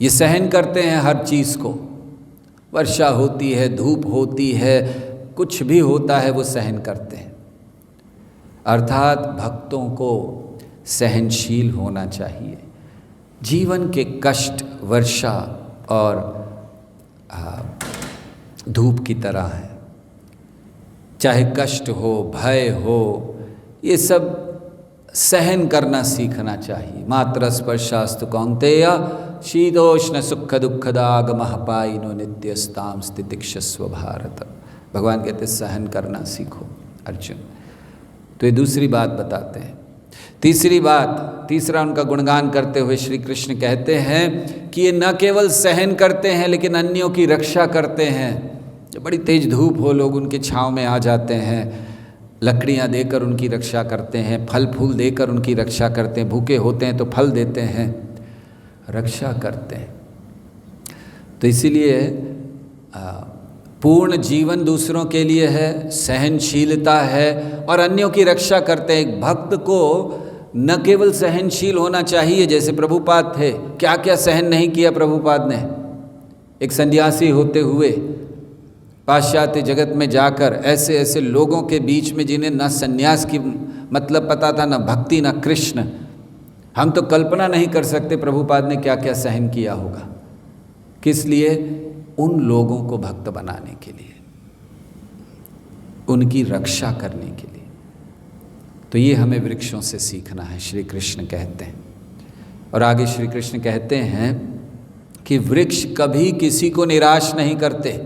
ये सहन करते हैं हर चीज़ को, वर्षा होती है, धूप होती है, कुछ भी होता है वो सहन करते हैं। अर्थात भक्तों को सहनशील होना चाहिए। जीवन के कष्ट वर्षा और धूप की तरह है। चाहे कष्ट हो, भय हो, ये सब सहन करना सीखना चाहिए। मात्र स्पर्शास्तु कौन्तेय शीतोष्ण सुख दुःखदागमः पायिनो नित्यस्तां स्थितिक्षस्व भारत। भगवान कहते सहन करना सीखो अर्जुन। तो ये दूसरी बात बताते हैं। तीसरा उनका गुणगान करते हुए श्री कृष्ण कहते हैं कि ये न केवल सहन करते हैं लेकिन अन्यों की रक्षा करते हैं। जब बड़ी तेज धूप हो, लोग उनके छांव में आ जाते हैं, लकड़ियाँ देकर उनकी रक्षा करते हैं, फल फूल देकर उनकी रक्षा करते हैं, भूखे होते हैं तो फल देते हैं, रक्षा करते हैं। तो इसीलिए पूर्ण जीवन दूसरों के लिए है, सहनशीलता है और अन्यों की रक्षा करते हैं। एक भक्त को न केवल सहनशील होना चाहिए जैसे प्रभुपाद थे, क्या क्या सहन नहीं किया प्रभुपाद ने। एक सन्यासी होते हुए पाश्चात्य जगत में जाकर ऐसे ऐसे लोगों के बीच में जिन्हें न सन्यास की मतलब पता था, न भक्ति, न कृष्ण, हम तो कल्पना नहीं कर सकते प्रभुपाद ने क्या क्या सहन किया होगा। किस लिए? उन लोगों को भक्त बनाने के लिए, उनकी रक्षा करने के लिए। तो ये हमें वृक्षों से सीखना है, श्री कृष्ण कहते हैं। और आगे श्री कृष्ण कहते हैं कि वृक्ष कभी किसी को निराश नहीं करते,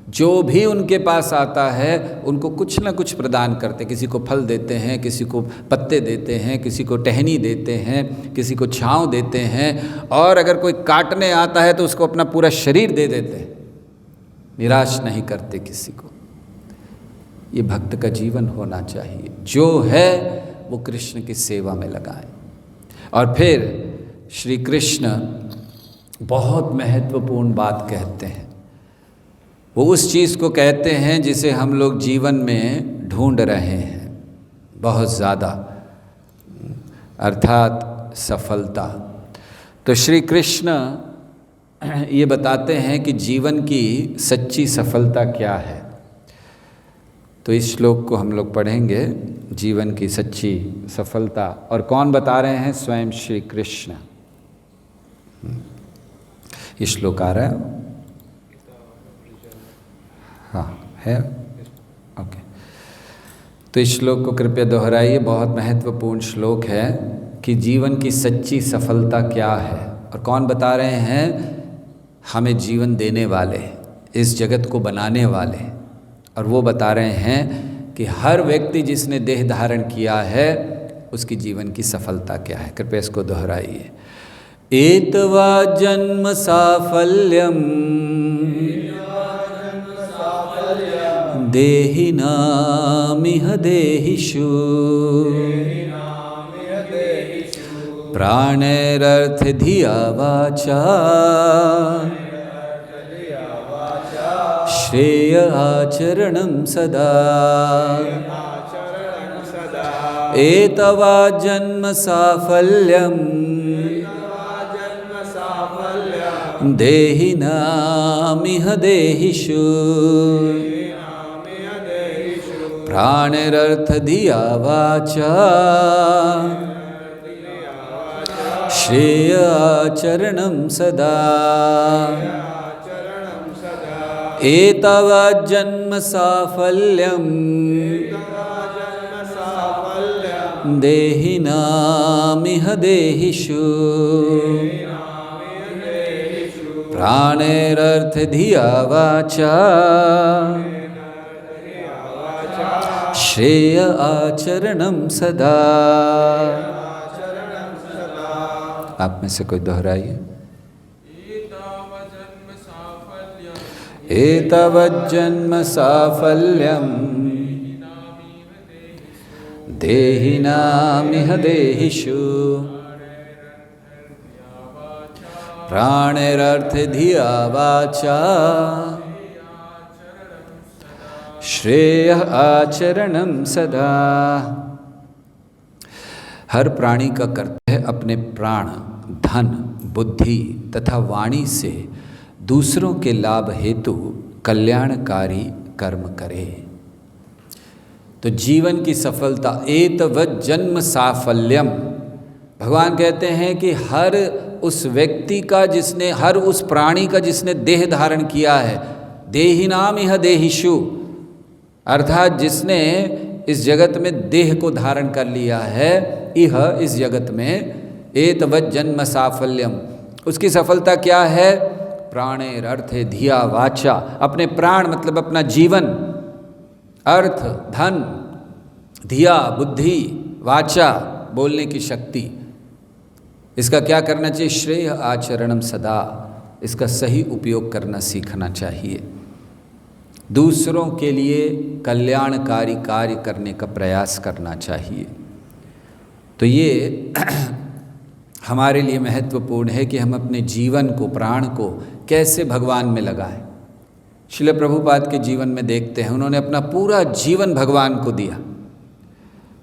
जो भी उनके पास आता है उनको कुछ ना कुछ प्रदान करते। किसी को फल देते हैं, किसी को पत्ते देते हैं, किसी को टहनी देते हैं, किसी को छांव देते हैं, और अगर कोई काटने आता है तो उसको अपना पूरा शरीर दे देते हैं। निराश नहीं करते किसी को। ये भक्त का जीवन होना चाहिए, जो है वो कृष्ण की सेवा में लगाएं। और फिर श्री कृष्ण बहुत महत्वपूर्ण बात कहते हैं। वो उस चीज़ को कहते हैं जिसे हम लोग जीवन में ढूंढ रहे हैं बहुत ज़्यादा, अर्थात सफलता। तो श्री कृष्ण ये बताते हैं कि जीवन की सच्ची सफलता क्या है। तो इस श्लोक को हम लोग पढ़ेंगे, जीवन की सच्ची सफलता। और कौन बता रहे हैं? स्वयं श्री कृष्ण। ये श्लोक आ रहा है? हाँ है, ओके। तो इस श्लोक को कृपया दोहराइए, बहुत महत्वपूर्ण श्लोक है कि जीवन की सच्ची सफलता क्या है। और कौन बता रहे हैं? हमें जीवन देने वाले, इस जगत को बनाने वाले। और वो बता रहे हैं कि हर व्यक्ति जिसने देह धारण किया है उसकी जीवन की सफलता क्या है। कृपया इसको दोहराइए। एतवा जन्म साफल्यम देहिनामिह देहिषु प्राणैरर्थ धिया वाचा श्रेय आचरणं सदा। एतवा जन्म साफल्यम देहिनामिह देहिषु प्राणैरर्थ धिया वाचा श्रेय आचरणं सदा। एतव जन्म साफल्यं देहिनामिह देहिषु प्राणैरर्थ धिया वाचा श्रेय आचरणं सदा। आप में से कोई दोहराइए। एतावज्जन्म साफल्यं देहिनामिह देहिषु प्राणैरर्थ धिया वाचा श्रेय आचरणं सदा। हर प्राणी का कर्तव्य है अपने प्राण, धन, बुद्धि तथा वाणी से दूसरों के लाभ हेतु कल्याणकारी कर्म करे। तो जीवन की सफलता एतवत् जन्म साफल्यम, भगवान कहते हैं कि हर उस व्यक्ति का जिसने, हर उस प्राणी का जिसने देह धारण किया है, देहिनाम इह देहिषु, अर्थात जिसने इस जगत में देह को धारण कर लिया है, इह इस जगत में, एतवत् जन्म साफल्यम, उसकी सफलता क्या है? प्राणेर अर्थे धिया वाचा, अपने प्राण मतलब अपना जीवन, अर्थ धन, धिया बुद्धि, वाचा बोलने की शक्ति, इसका क्या करना चाहिए? श्रेय आचरणम सदा, इसका सही उपयोग करना सीखना चाहिए। दूसरों के लिए कल्याणकारी कार्य करने का प्रयास करना चाहिए। तो ये हमारे लिए महत्वपूर्ण है कि हम अपने जीवन को, प्राण को कैसे भगवान में लगाएं। श्रील प्रभुपाद के जीवन में देखते हैं, उन्होंने अपना पूरा जीवन भगवान को दिया।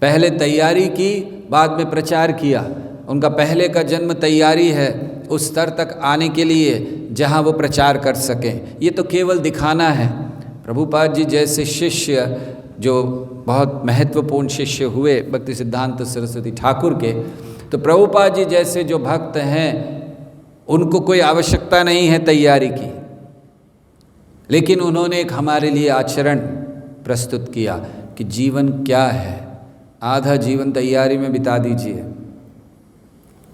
पहले तैयारी की बाद में प्रचार किया। उनका पहले का जन्म तैयारी है उस स्तर तक आने के लिए जहाँ वो प्रचार कर सकें। ये तो केवल दिखाना है। प्रभुपाद जी जैसे शिष्य जो बहुत महत्वपूर्ण शिष्य हुए भक्ति सिद्धांत सरस्वती ठाकुर के, तो प्रभुपाद जी जैसे जो भक्त हैं उनको कोई आवश्यकता नहीं है तैयारी की, लेकिन उन्होंने एक हमारे लिए आचरण प्रस्तुत किया कि जीवन क्या है। आधा जीवन तैयारी में बिता दीजिए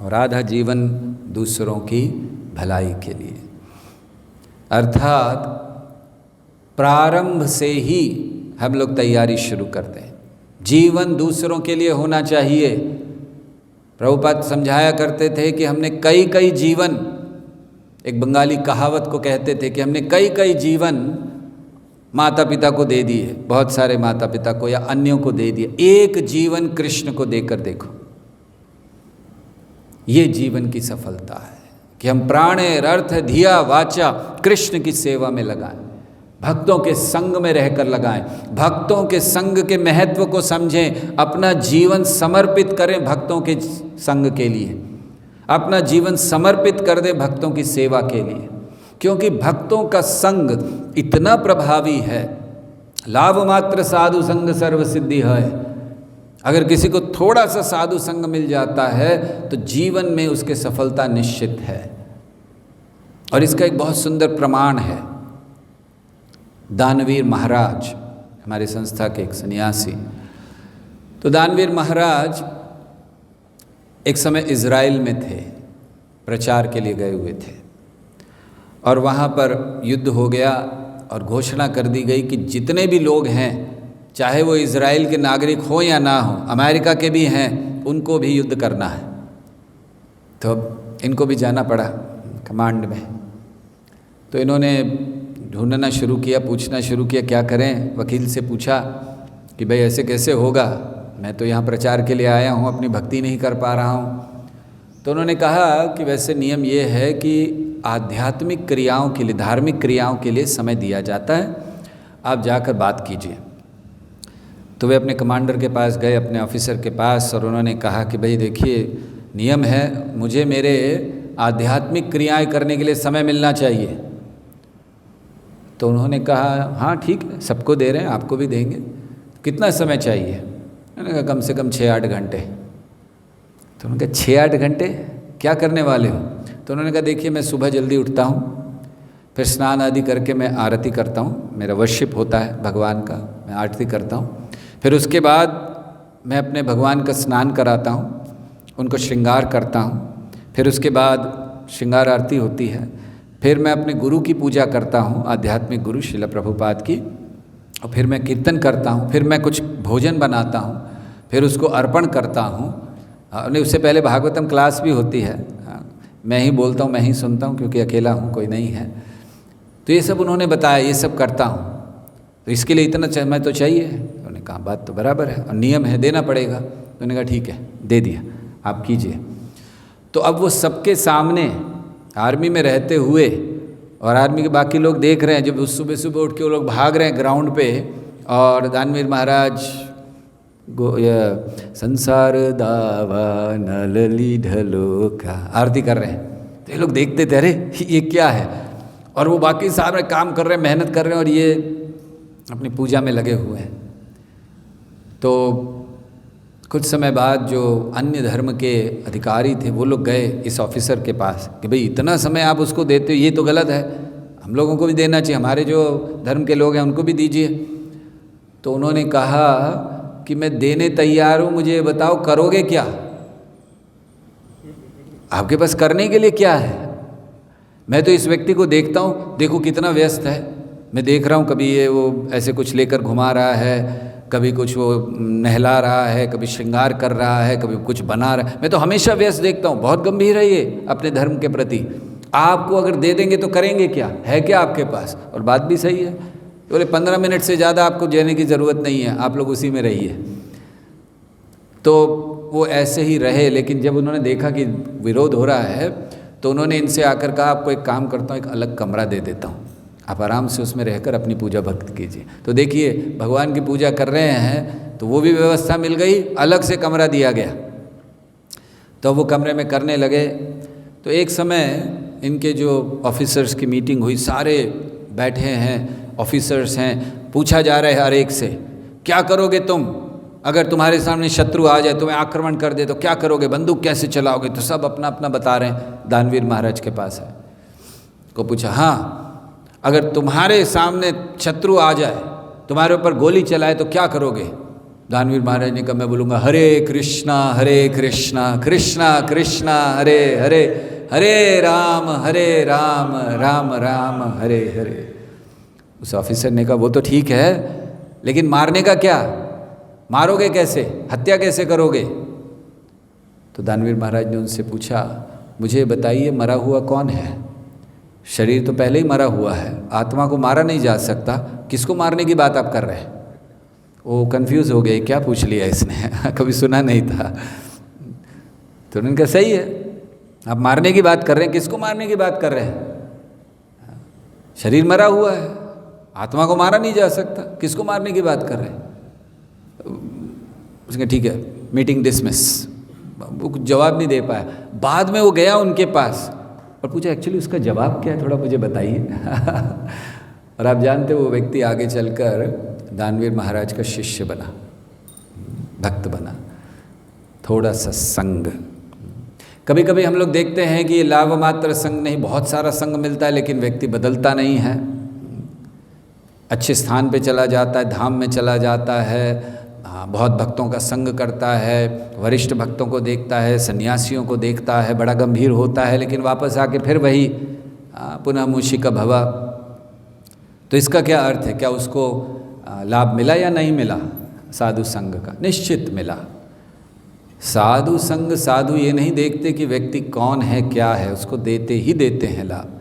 और आधा जीवन दूसरों की भलाई के लिए। अर्थात प्रारंभ से ही हम लोग तैयारी शुरू करते हैं। जीवन दूसरों के लिए होना चाहिए। प्रभुपाद समझाया करते थे कि हमने कई कई जीवन, एक बंगाली कहावत को कहते थे कि हमने कई कई जीवन माता पिता को दे दिए, बहुत सारे माता पिता को या अन्यों को दे दिए, एक जीवन कृष्ण को देकर देखो। ये जीवन की सफलता है कि हम प्राणेर अर्थ धिया वाचा कृष्ण की सेवा में लगाएं, भक्तों के संग में रहकर लगाएं, भक्तों के संग के महत्व को समझें, अपना जीवन समर्पित करें भक्तों के संग के लिए, अपना जीवन समर्पित कर दें भक्तों की सेवा के लिए। क्योंकि भक्तों का संग इतना प्रभावी है, लाभ मात्र साधु संग सर्व सिद्धि है। अगर किसी को थोड़ा सा साधु संग मिल जाता है तो जीवन में उसके सफलता निश्चित है। और इसका एक बहुत सुंदर प्रमाण है। दानवीर महाराज हमारे संस्था के एक सन्यासी, तो दानवीर महाराज एक समय इज़राइल में थे, प्रचार के लिए गए हुए थे, और वहाँ पर युद्ध हो गया और घोषणा कर दी गई कि जितने भी लोग हैं, चाहे वो इज़राइल के नागरिक हो या ना हो, अमेरिका के भी हैं, उनको भी युद्ध करना है। तो इनको भी जाना पड़ा कमांड में। तो इन्होंने ढूंढना शुरू किया, पूछना शुरू किया क्या करें। वकील से पूछा कि भाई ऐसे कैसे होगा, मैं तो यहाँ प्रचार के लिए आया हूँ, अपनी भक्ति नहीं कर पा रहा हूँ। तो उन्होंने कहा कि वैसे नियम ये है कि आध्यात्मिक क्रियाओं के लिए, धार्मिक क्रियाओं के लिए समय दिया जाता है, आप जाकर बात कीजिए। तो वे अपने कमांडर के पास गए, अपने ऑफिसर के पास, और उन्होंने कहा कि भाई देखिए नियम है, मुझे मेरे आध्यात्मिक क्रियाएं करने के लिए समय मिलना चाहिए। तो उन्होंने कहा हाँ ठीक है, सबको दे रहे हैं, आपको भी देंगे, कितना समय चाहिए। मैंने कहा कम से कम 6-8 घंटे। तो उन्होंने कहा 6-8 घंटे क्या करने वाले हो। तो उन्होंने कहा देखिए मैं सुबह जल्दी उठता हूँ, फिर स्नान आदि करके मैं आरती करता हूँ, मेरा वर्शिप होता है भगवान का, मैं आरती करता हूँ, फिर उसके बाद मैं अपने भगवान का स्नान कराता हूँ, उनको श्रृंगार करता हूँ, फिर उसके बाद श्रृंगार आरती होती है, फिर मैं अपने गुरु की पूजा करता हूँ, आध्यात्मिक गुरु श्रील प्रभुपाद की, और फिर मैं कीर्तन करता हूँ, फिर मैं कुछ भोजन बनाता हूँ, फिर उसको अर्पण करता हूँ। नहीं, उससे पहले भागवतम क्लास भी होती है, मैं ही बोलता हूँ, मैं ही सुनता हूँ क्योंकि अकेला हूँ, कोई नहीं है। तो ये सब उन्होंने बताया, ये सब करता हूँ, तो इसके लिए इतना समय तो चाहिए। उन्होंने कहा बात तो बराबर है और नियम है, देना पड़ेगा। तो उन्होंने कहा ठीक है, दे दिया, आप कीजिए। तो अब वो सबके सामने आर्मी में रहते हुए, और आर्मी के बाकी लोग देख रहे हैं, जब सुबह सुबह उठ के वो लोग भाग रहे हैं ग्राउंड पे, और दानवीर महाराज संसार दावा नलली ढलो का आरती कर रहे हैं। तो ये लोग देखते थे, अरे ये क्या है, और वो बाकी सारे काम कर रहे हैं, मेहनत कर रहे हैं, और ये अपनी पूजा में लगे हुए हैं। तो कुछ समय बाद जो अन्य धर्म के अधिकारी थे वो लोग गए इस ऑफिसर के पास कि भाई इतना समय आप उसको देते हो, ये तो गलत है, हम लोगों को भी देना चाहिए, हमारे जो धर्म के लोग हैं उनको भी दीजिए। तो उन्होंने कहा कि मैं देने तैयार हूँ, मुझे ये बताओ करोगे क्या, आपके पास करने के लिए क्या है। मैं तो इस व्यक्ति को देखता हूँ, देखो कितना व्यस्त है, मैं देख रहा हूँ कभी ये वो ऐसे कुछ लेकर घुमा रहा है, कभी कुछ वो नहला रहा है, कभी श्रृंगार कर रहा है, कभी कुछ बना रहा है, मैं तो हमेशा व्यस्त देखता हूँ, बहुत गंभीर है ये अपने धर्म के प्रति। आपको अगर दे देंगे तो करेंगे क्या, है क्या आपके पास। और बात भी सही है, बोले 15 मिनट से ज़्यादा आपको देने की ज़रूरत नहीं है, आप लोग उसी में रहिए। तो वो ऐसे ही रहे, लेकिन जब उन्होंने देखा कि विरोध हो रहा है तो उन्होंने इनसे आकर कहा आपको एक काम करता हूँ, एक अलग कमरा दे देता हूँ, आप आराम से उसमें रहकर अपनी पूजा भक्त कीजिए। तो देखिए भगवान की पूजा कर रहे हैं तो वो भी व्यवस्था मिल गई, अलग से कमरा दिया गया तो वो कमरे में करने लगे। तो एक समय इनके जो ऑफिसर्स की मीटिंग हुई, सारे बैठे हैं, ऑफिसर्स हैं, पूछा जा रहा है हर एक से, क्या करोगे तुम अगर तुम्हारे सामने शत्रु आ जाए, तुम्हें आक्रमण कर दे तो क्या करोगे, बंदूक कैसे चलाओगे? तो सब अपना अपना बता रहे हैं। दानवीर महाराज के पास है को पूछा, हाँ अगर तुम्हारे सामने शत्रु आ जाए, तुम्हारे ऊपर गोली चलाए तो क्या करोगे? दानवीर महाराज ने कहा, मैं बोलूँगा हरे कृष्णा कृष्णा कृष्णा हरे हरे, हरे राम राम राम हरे हरे। उस ऑफिसर ने कहा, वो तो ठीक है, लेकिन मारने का क्या? मारोगे कैसे? हत्या कैसे करोगे? तो दानवीर महाराज ने उनसे पूछा, मुझे बताइए मरा हुआ कौन है? शरीर तो पहले ही मरा हुआ है, आत्मा को मारा नहीं जा सकता, किसको मारने की बात आप कर रहे हैं? वो कंफ्यूज हो गए, क्या पूछ लिया इसने कभी सुना नहीं था। तो उन्होंने कहा, सही है, आप मारने की बात कर रहे हैं, किसको मारने की बात कर रहे हैं? शरीर मरा हुआ है, आत्मा को मारा नहीं जा सकता, किसको मारने की बात कर रहे हैं? उसने ठीक है, मीटिंग डिसमिस। वो कुछ जवाब नहीं दे पाया। बाद में वो गया उनके पास और पूछा, एक्चुअली उसका जवाब क्या है, थोड़ा मुझे बताइए। और आप जानते वो व्यक्ति आगे चलकर दानवीर महाराज का शिष्य बना, भक्त बना। थोड़ा सा संग, कभी कभी हम लोग देखते हैं कि ये लाभ मात्र संग नहीं, बहुत सारा संग मिलता है, लेकिन व्यक्ति बदलता नहीं है। अच्छे स्थान पे चला जाता है, धाम में चला जाता है, बहुत भक्तों का संग करता है, वरिष्ठ भक्तों को देखता है, सन्यासियों को देखता है, बड़ा गंभीर होता है, लेकिन वापस आके फिर वही पुनः मूषिक भव। तो इसका क्या अर्थ है? क्या उसको लाभ मिला या नहीं मिला साधु संग का? निश्चित मिला। साधु संग, साधु ये नहीं देखते कि व्यक्ति कौन है क्या है, उसको देते ही देते हैं लाभ।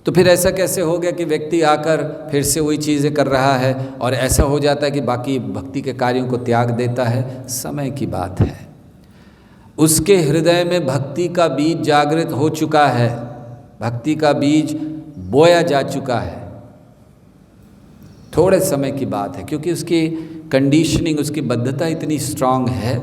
तो फिर ऐसा कैसे हो गया कि व्यक्ति आकर फिर से वही चीज़ें कर रहा है और ऐसा हो जाता है कि बाकी भक्ति के कार्यों को त्याग देता है? समय की बात है। उसके हृदय में भक्ति का बीज जागृत हो चुका है, भक्ति का बीज बोया जा चुका है। थोड़े समय की बात है, क्योंकि उसकी कंडीशनिंग, उसकी बद्धता इतनी स्ट्रांग है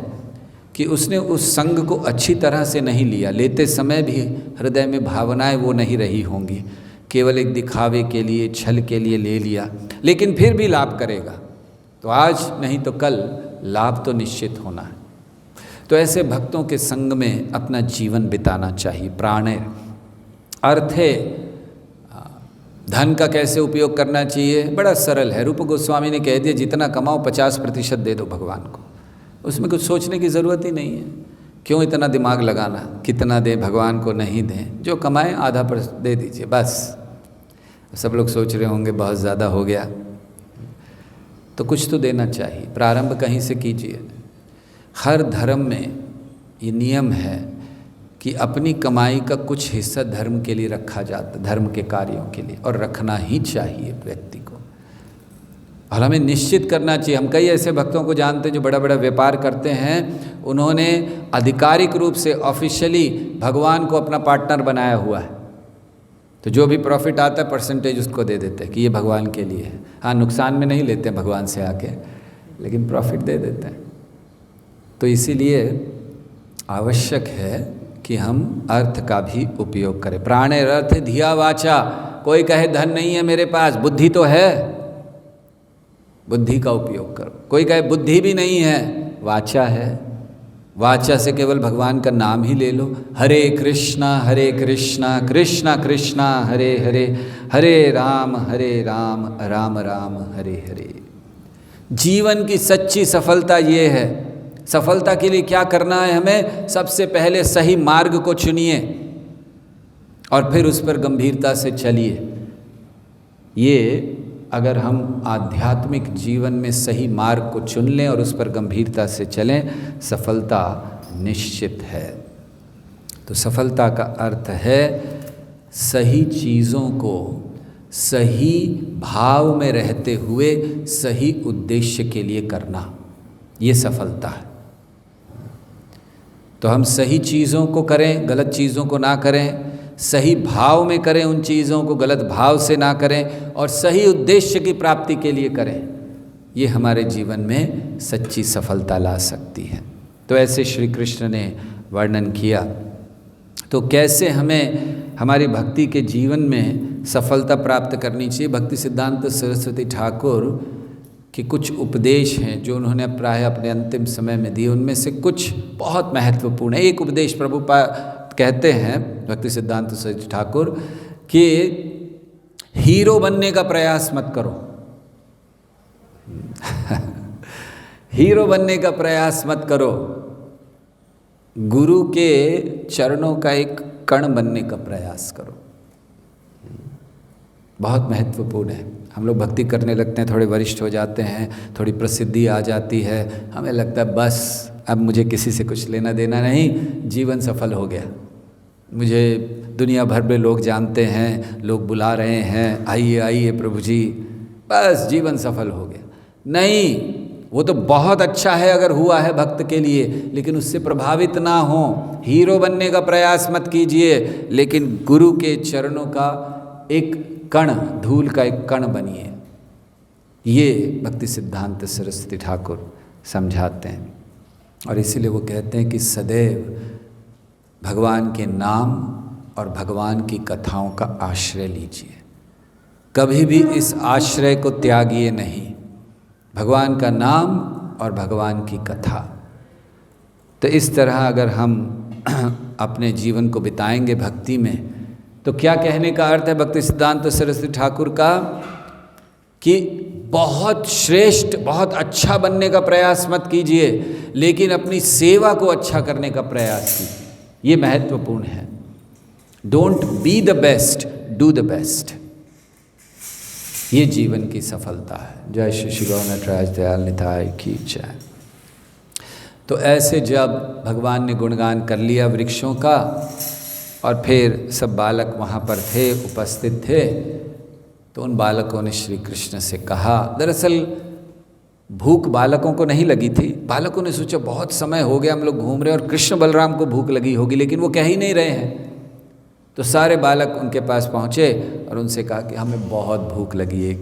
कि उसने उस संग को अच्छी तरह से नहीं लिया। लेते समय भी हृदय में भावनाएं वो नहीं रही होंगी, केवल एक दिखावे के लिए, छल के लिए ले लिया, लेकिन फिर भी लाभ करेगा। तो आज नहीं तो कल लाभ तो निश्चित होना है। तो ऐसे भक्तों के संग में अपना जीवन बिताना चाहिए। प्राणे अर्थे, धन का कैसे उपयोग करना चाहिए? बड़ा सरल है। रूप गोस्वामी ने कह दिया, जितना कमाओ 50% दे दो भगवान को, उसमें कुछ सोचने की ज़रूरत ही नहीं है। क्यों इतना दिमाग लगाना, कितना दें भगवान को, नहीं दें, जो कमाएं आधा पर दे दीजिए बस। सब लोग सोच रहे होंगे बहुत ज़्यादा हो गया, तो कुछ तो देना चाहिए। प्रारंभ कहीं से कीजिए। हर धर्म में ये नियम है कि अपनी कमाई का कुछ हिस्सा धर्म के लिए रखा जाता, धर्म के कार्यों के लिए, और रखना ही चाहिए व्यक्ति को। और हमें निश्चित करना चाहिए। हम कई ऐसे भक्तों को जानते हैं जो बड़ा बड़ा व्यापार करते हैं, उन्होंने आधिकारिक रूप से ऑफिशियली भगवान को अपना पार्टनर बनाया हुआ है। तो जो भी प्रॉफिट आता है परसेंटेज उसको दे देते हैं कि ये भगवान के लिए है। हाँ, नुकसान में नहीं लेते हैं भगवान से आके, लेकिन प्रॉफिट दे देते हैं। तो इसीलिए आवश्यक है कि हम अर्थ का भी उपयोग करें। प्राणे अर्थ धिया वाचा। कोई कहे धन नहीं है मेरे पास, बुद्धि तो है, बुद्धि का उपयोग करो। कोई कहे बुद्धि भी नहीं है, वाचा है, वाचा से केवल भगवान का नाम ही ले लो। हरे कृष्णा कृष्णा कृष्णा हरे हरे, हरे राम राम राम हरे हरे। जीवन की सच्ची सफलता ये है। सफलता के लिए क्या करना है हमें? सबसे पहले सही मार्ग को चुनिए और फिर उस पर गंभीरता से चलिए। ये अगर हम आध्यात्मिक जीवन में सही मार्ग को चुन लें और उस पर गंभीरता से चलें, सफलता निश्चित है। तो सफलता का अर्थ है सही चीज़ों को सही भाव में रहते हुए सही उद्देश्य के लिए करना, ये सफलता है। तो हम सही चीज़ों को करें, गलत चीज़ों को ना करें, सही भाव में करें उन चीज़ों को, गलत भाव से ना करें, और सही उद्देश्य की प्राप्ति के लिए करें। ये हमारे जीवन में सच्ची सफलता ला सकती है। तो ऐसे श्री कृष्ण ने वर्णन किया। तो कैसे हमें हमारी भक्ति के जीवन में सफलता प्राप्त करनी चाहिए, भक्ति सिद्धांत सरस्वती ठाकुर के कुछ उपदेश हैं जो उन्होंने प्राय अपने अंतिम समय में दिए। उनमें से कुछ बहुत महत्वपूर्ण है। एक उपदेश प्रभुपाद कहते हैं भक्ति सिद्धांत सरस्वती ठाकुर कि हीरो बनने का प्रयास मत करो। हीरो बनने का प्रयास मत करो, गुरु के चरणों का एक कण बनने का प्रयास करो। बहुत महत्वपूर्ण है। हम लोग भक्ति करने लगते हैं, थोड़े वरिष्ठ हो जाते हैं, थोड़ी प्रसिद्धि आ जाती है, हमें लगता है बस अब मुझे किसी से कुछ लेना देना नहीं, जीवन सफल हो गया, मुझे दुनिया भर में लोग जानते हैं, लोग बुला रहे हैं, आइए आइए प्रभु जी, बस जीवन सफल हो गया। नहीं, वो तो बहुत अच्छा है अगर हुआ है भक्त के लिए, लेकिन उससे प्रभावित ना हो। हीरो बनने का प्रयास मत कीजिए, लेकिन गुरु के चरणों का एक कण, धूल का एक कण बनिए। ये भक्ति सिद्धांत सरस्वती ठाकुर समझाते हैं। और इसीलिए वो कहते हैं कि सदैव भगवान के नाम और भगवान की कथाओं का आश्रय लीजिए, कभी भी इस आश्रय को त्यागिए नहीं। भगवान का नाम और भगवान की कथा। तो इस तरह अगर हम अपने जीवन को बिताएंगे भक्ति में, तो क्या कहने का अर्थ है भक्ति सिद्धांत सरस्वती ठाकुर का कि बहुत श्रेष्ठ, बहुत अच्छा बनने का प्रयास मत कीजिए, लेकिन अपनी सेवा को अच्छा करने का प्रयास कीजिए। ये महत्वपूर्ण है। Don't be the best, do the best. ये जीवन की सफलता है। जय श्री श्री गौर नटराज दयाल निताय की जय। तो ऐसे जब भगवान ने गुणगान कर लिया वृक्षों का, और फिर सब बालक वहाँ पर थे, उपस्थित थे, तो उन बालकों ने श्री कृष्ण से कहा। दरअसल भूख बालकों को नहीं लगी थी। बालकों ने सोचा बहुत समय हो गया हम लोग घूम रहे, और कृष्ण बलराम को भूख लगी होगी, लेकिन वो कह ही नहीं रहे हैं। तो सारे बालक उनके पास पहुँचे और उनसे कहा कि हमें बहुत भूख लगी है,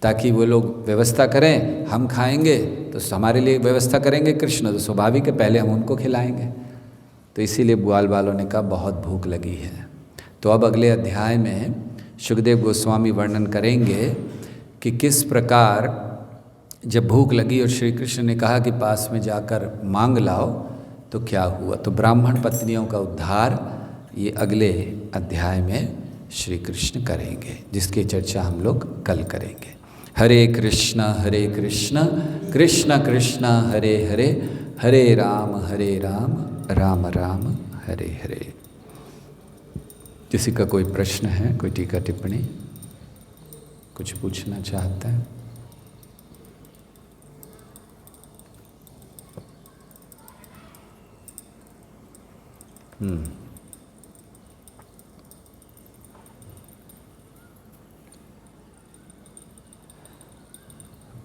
ताकि वो लोग व्यवस्था करें, हम खाएंगे तो हमारे लिए व्यवस्था करेंगे कृष्ण, तो स्वाभाविक है पहले हम उनको खिलाएंगे। तो इसीलिए ग्वाल बालों ने कहा बहुत भूख लगी है। तो अब अगले अध्याय में सुखदेव गोस्वामी वर्णन करेंगे कि किस प्रकार जब भूख लगी और श्री कृष्ण ने कहा कि पास में जाकर मांग लाओ, तो क्या हुआ। तो ब्राह्मण पत्नियों का उद्धार ये अगले अध्याय में श्री कृष्ण करेंगे, जिसकी चर्चा हम लोग कल करेंगे। हरे कृष्ण कृष्ण कृष्ण हरे हरे, हरे राम राम राम हरे हरे। किसी का कोई प्रश्न है, कोई टीका टिप्पणी, कुछ पूछना चाहता है?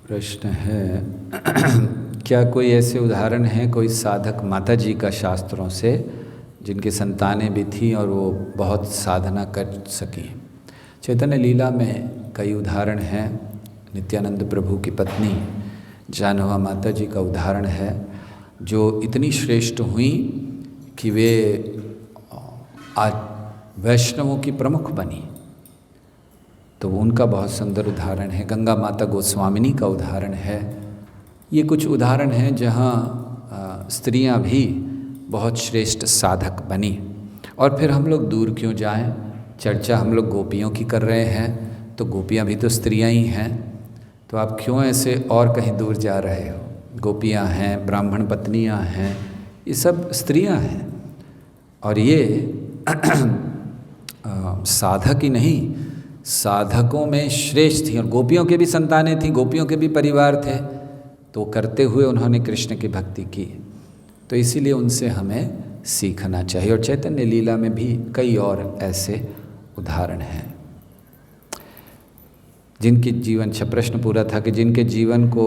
प्रश्न है क्या कोई ऐसे उदाहरण है, कोई साधक माता जी का शास्त्रों से जिनकी संतानें भी थीं और वो बहुत साधना कर सकी? चैतन्य लीला में कई उदाहरण हैं। नित्यानंद प्रभु की पत्नी जानवा माता जी का उदाहरण है, जो इतनी श्रेष्ठ हुई कि वे आज वैष्णवों की प्रमुख बनी। तो उनका बहुत सुंदर उदाहरण है। गंगा माता गोस्वामिनी का उदाहरण है। ये कुछ उदाहरण हैं जहाँ स्त्रियां भी बहुत श्रेष्ठ साधक बनी। और फिर हम लोग दूर क्यों जाएं, चर्चा हम लोग गोपियों की कर रहे हैं, तो गोपियां भी तो स्त्रियां ही हैं, तो आप क्यों ऐसे और कहीं दूर जा रहे हो? गोपियां हैं, ब्राह्मण पत्नियां हैं, ये सब स्त्रियां हैं। और ये साधक ही नहीं, साधकों में श्रेष्ठ थी, और गोपियों के भी संतानें थी, गोपियों के भी परिवार थे, तो करते हुए उन्होंने कृष्ण की भक्ति की। तो इसीलिए उनसे हमें सीखना चाहिए। और चैतन्य लीला में भी कई और ऐसे उदाहरण हैं जिनके जीवन, प्रश्न पूरा था कि जिनके जीवन को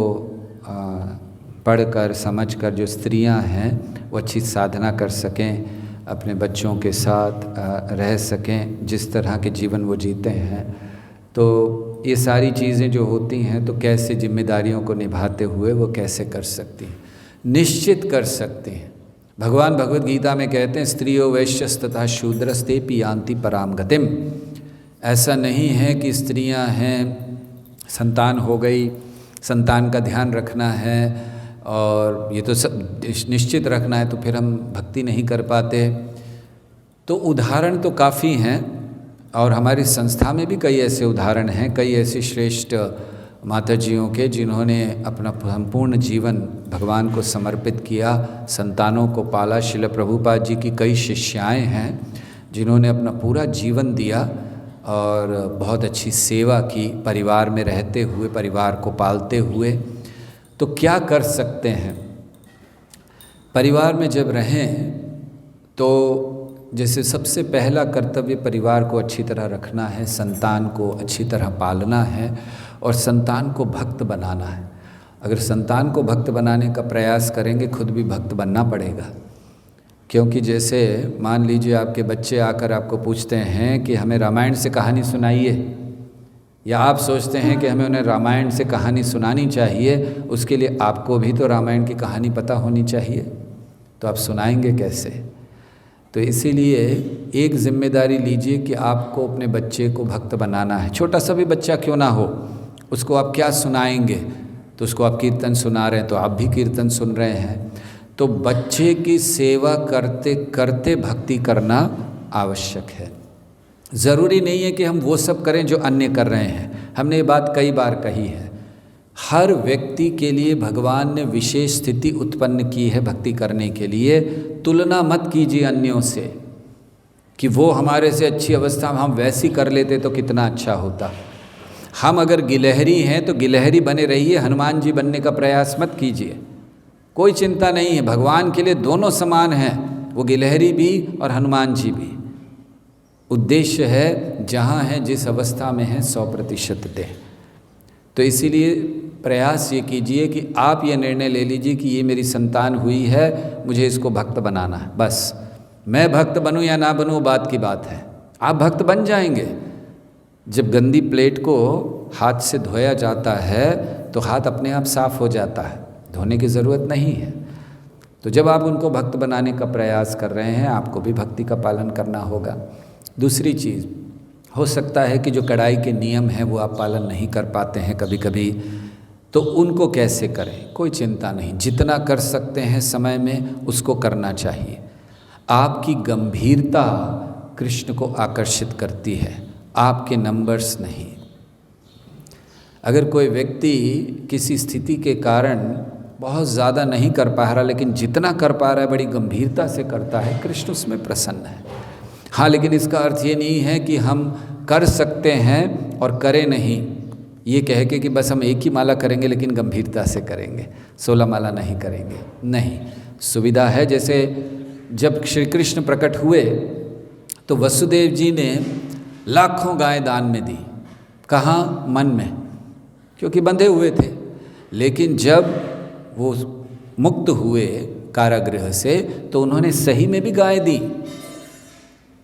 पढ़कर समझकर जो स्त्रियां हैं वो अच्छी साधना कर सकें, अपने बच्चों के साथ रह सकें, जिस तरह के जीवन वो जीते हैं। तो ये सारी चीज़ें जो होती हैं, तो कैसे जिम्मेदारियों को निभाते हुए वो कैसे कर सकती हैं, निश्चित कर सकते हैं। भगवान भगवद गीता में कहते हैं स्त्रियो वैश्यस्तथा शूद्रस्तेपि यान्ति पराम गतिम। ऐसा नहीं है कि स्त्रियां हैं, संतान हो गई, संतान का ध्यान रखना है और ये तो सब निश्चित रखना है, तो फिर हम भक्ति नहीं कर पाते। तो उदाहरण तो काफ़ी हैं और हमारी संस्था में भी कई ऐसे उदाहरण हैं, कई ऐसे श्रेष्ठ माताजियों के जिन्होंने अपना संपूर्ण जीवन भगवान को समर्पित किया, संतानों को पाला। श्रील प्रभुपाद जी की कई शिष्याएं हैं जिन्होंने अपना पूरा जीवन दिया और बहुत अच्छी सेवा की, परिवार में रहते हुए, परिवार को पालते हुए। तो क्या कर सकते हैं, परिवार में जब रहें तो जैसे सबसे पहला कर्तव्य परिवार को अच्छी तरह रखना है, संतान को अच्छी तरह पालना है और संतान को भक्त बनाना है। अगर संतान को भक्त बनाने का प्रयास करेंगे, खुद भी भक्त बनना पड़ेगा। क्योंकि जैसे मान लीजिए आपके बच्चे आकर आपको पूछते हैं कि हमें रामायण से कहानी सुनाइए, या आप सोचते हैं कि हमें उन्हें रामायण से कहानी सुनानी चाहिए, उसके लिए आपको भी तो रामायण की कहानी पता होनी चाहिए, तो आप सुनाएंगे कैसे? तो इसीलिए एक जिम्मेदारी लीजिए कि आपको अपने बच्चे को भक्त बनाना है। छोटा सा भी बच्चा क्यों ना हो, उसको आप क्या सुनाएंगे? तो उसको आप कीर्तन सुना रहे हैं तो आप भी कीर्तन सुन रहे हैं। तो बच्चे की सेवा करते करते भक्ति करना आवश्यक है। ज़रूरी नहीं है कि हम वो सब करें जो अन्य कर रहे हैं। हमने ये बात कई बार कही है, हर व्यक्ति के लिए भगवान ने विशेष स्थिति उत्पन्न की है भक्ति करने के लिए। तुलना मत कीजिए अन्यों से कि वो हमारे से अच्छी अवस्था में हम वैसी कर लेते तो कितना अच्छा होता। हम अगर गिलहरी हैं तो गिलहरी बने रहिए, हनुमान जी बनने का प्रयास मत कीजिए। कोई चिंता नहीं है, भगवान के लिए दोनों समान हैं, वो गिलहरी भी और हनुमान जी भी। उद्देश्य है जहाँ है, जिस अवस्था में है, 100% दें। तो इसीलिए प्रयास ये कीजिए कि आप ये निर्णय ले लीजिए कि ये मेरी संतान हुई है, मुझे इसको भक्त बनाना है। बस मैं भक्त बनूं या ना बनूं बात की बात है, आप भक्त बन जाएंगे। जब गंदी प्लेट को हाथ से धोया जाता है तो हाथ अपने आप साफ हो जाता है, धोने की ज़रूरत नहीं है। तो जब आप उनको भक्त बनाने का प्रयास कर रहे हैं, आपको भी भक्ति का पालन करना होगा। दूसरी चीज़, हो सकता है कि जो कढ़ाई के नियम हैं वो आप पालन नहीं कर पाते हैं कभी कभी, तो उनको कैसे करें? कोई चिंता नहीं, जितना कर सकते हैं समय में उसको करना चाहिए। आपकी गंभीरता कृष्ण को आकर्षित करती है, आपके नंबर्स नहीं। अगर कोई व्यक्ति किसी स्थिति के कारण बहुत ज़्यादा नहीं कर पा रहा, लेकिन जितना कर पा रहा है बड़ी गंभीरता से करता है, कृष्ण उसमें प्रसन्न है। हाँ, लेकिन इसका अर्थ ये नहीं है कि हम कर सकते हैं और करें नहीं, ये कह के कि बस हम एक ही माला करेंगे लेकिन गंभीरता से करेंगे, 16 माला नहीं करेंगे। नहीं, सुविधा है। जैसे जब श्री कृष्ण प्रकट हुए तो वसुदेव जी ने लाखों गाय दान में दी। कहाँ? मन में, क्योंकि बंधे हुए थे। लेकिन जब वो मुक्त हुए कारागृह से तो उन्होंने सही में भी गाय दी,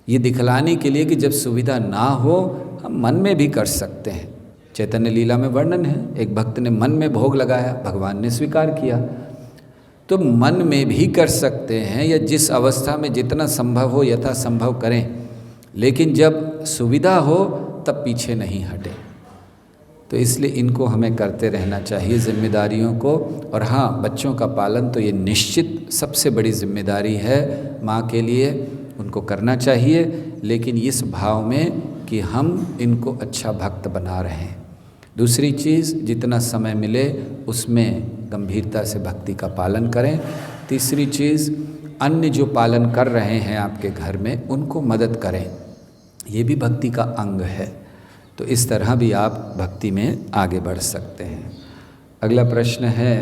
ये दिखलाने के लिए कि जब सुविधा ना हो हम मन में भी कर सकते हैं। चैतन्य लीला में वर्णन है, एक भक्त ने मन में भोग लगाया, भगवान ने स्वीकार किया। तो मन में भी कर सकते हैं, या जिस अवस्था में जितना संभव हो यथा संभव करें, लेकिन जब सुविधा हो तब पीछे नहीं हटे। तो इसलिए इनको हमें करते रहना चाहिए, जिम्मेदारियों को। और हाँ, बच्चों का पालन तो ये निश्चित सबसे बड़ी जिम्मेदारी है माँ के लिए, उनको करना चाहिए, लेकिन इस भाव में कि हम इनको अच्छा भक्त बना रहे हैं। दूसरी चीज़, जितना समय मिले उसमें गंभीरता से भक्ति का पालन करें। तीसरी चीज़, अन्य जो पालन कर रहे हैं आपके घर में उनको मदद करें, ये भी भक्ति का अंग है। तो इस तरह भी आप भक्ति में आगे बढ़ सकते हैं। अगला प्रश्न है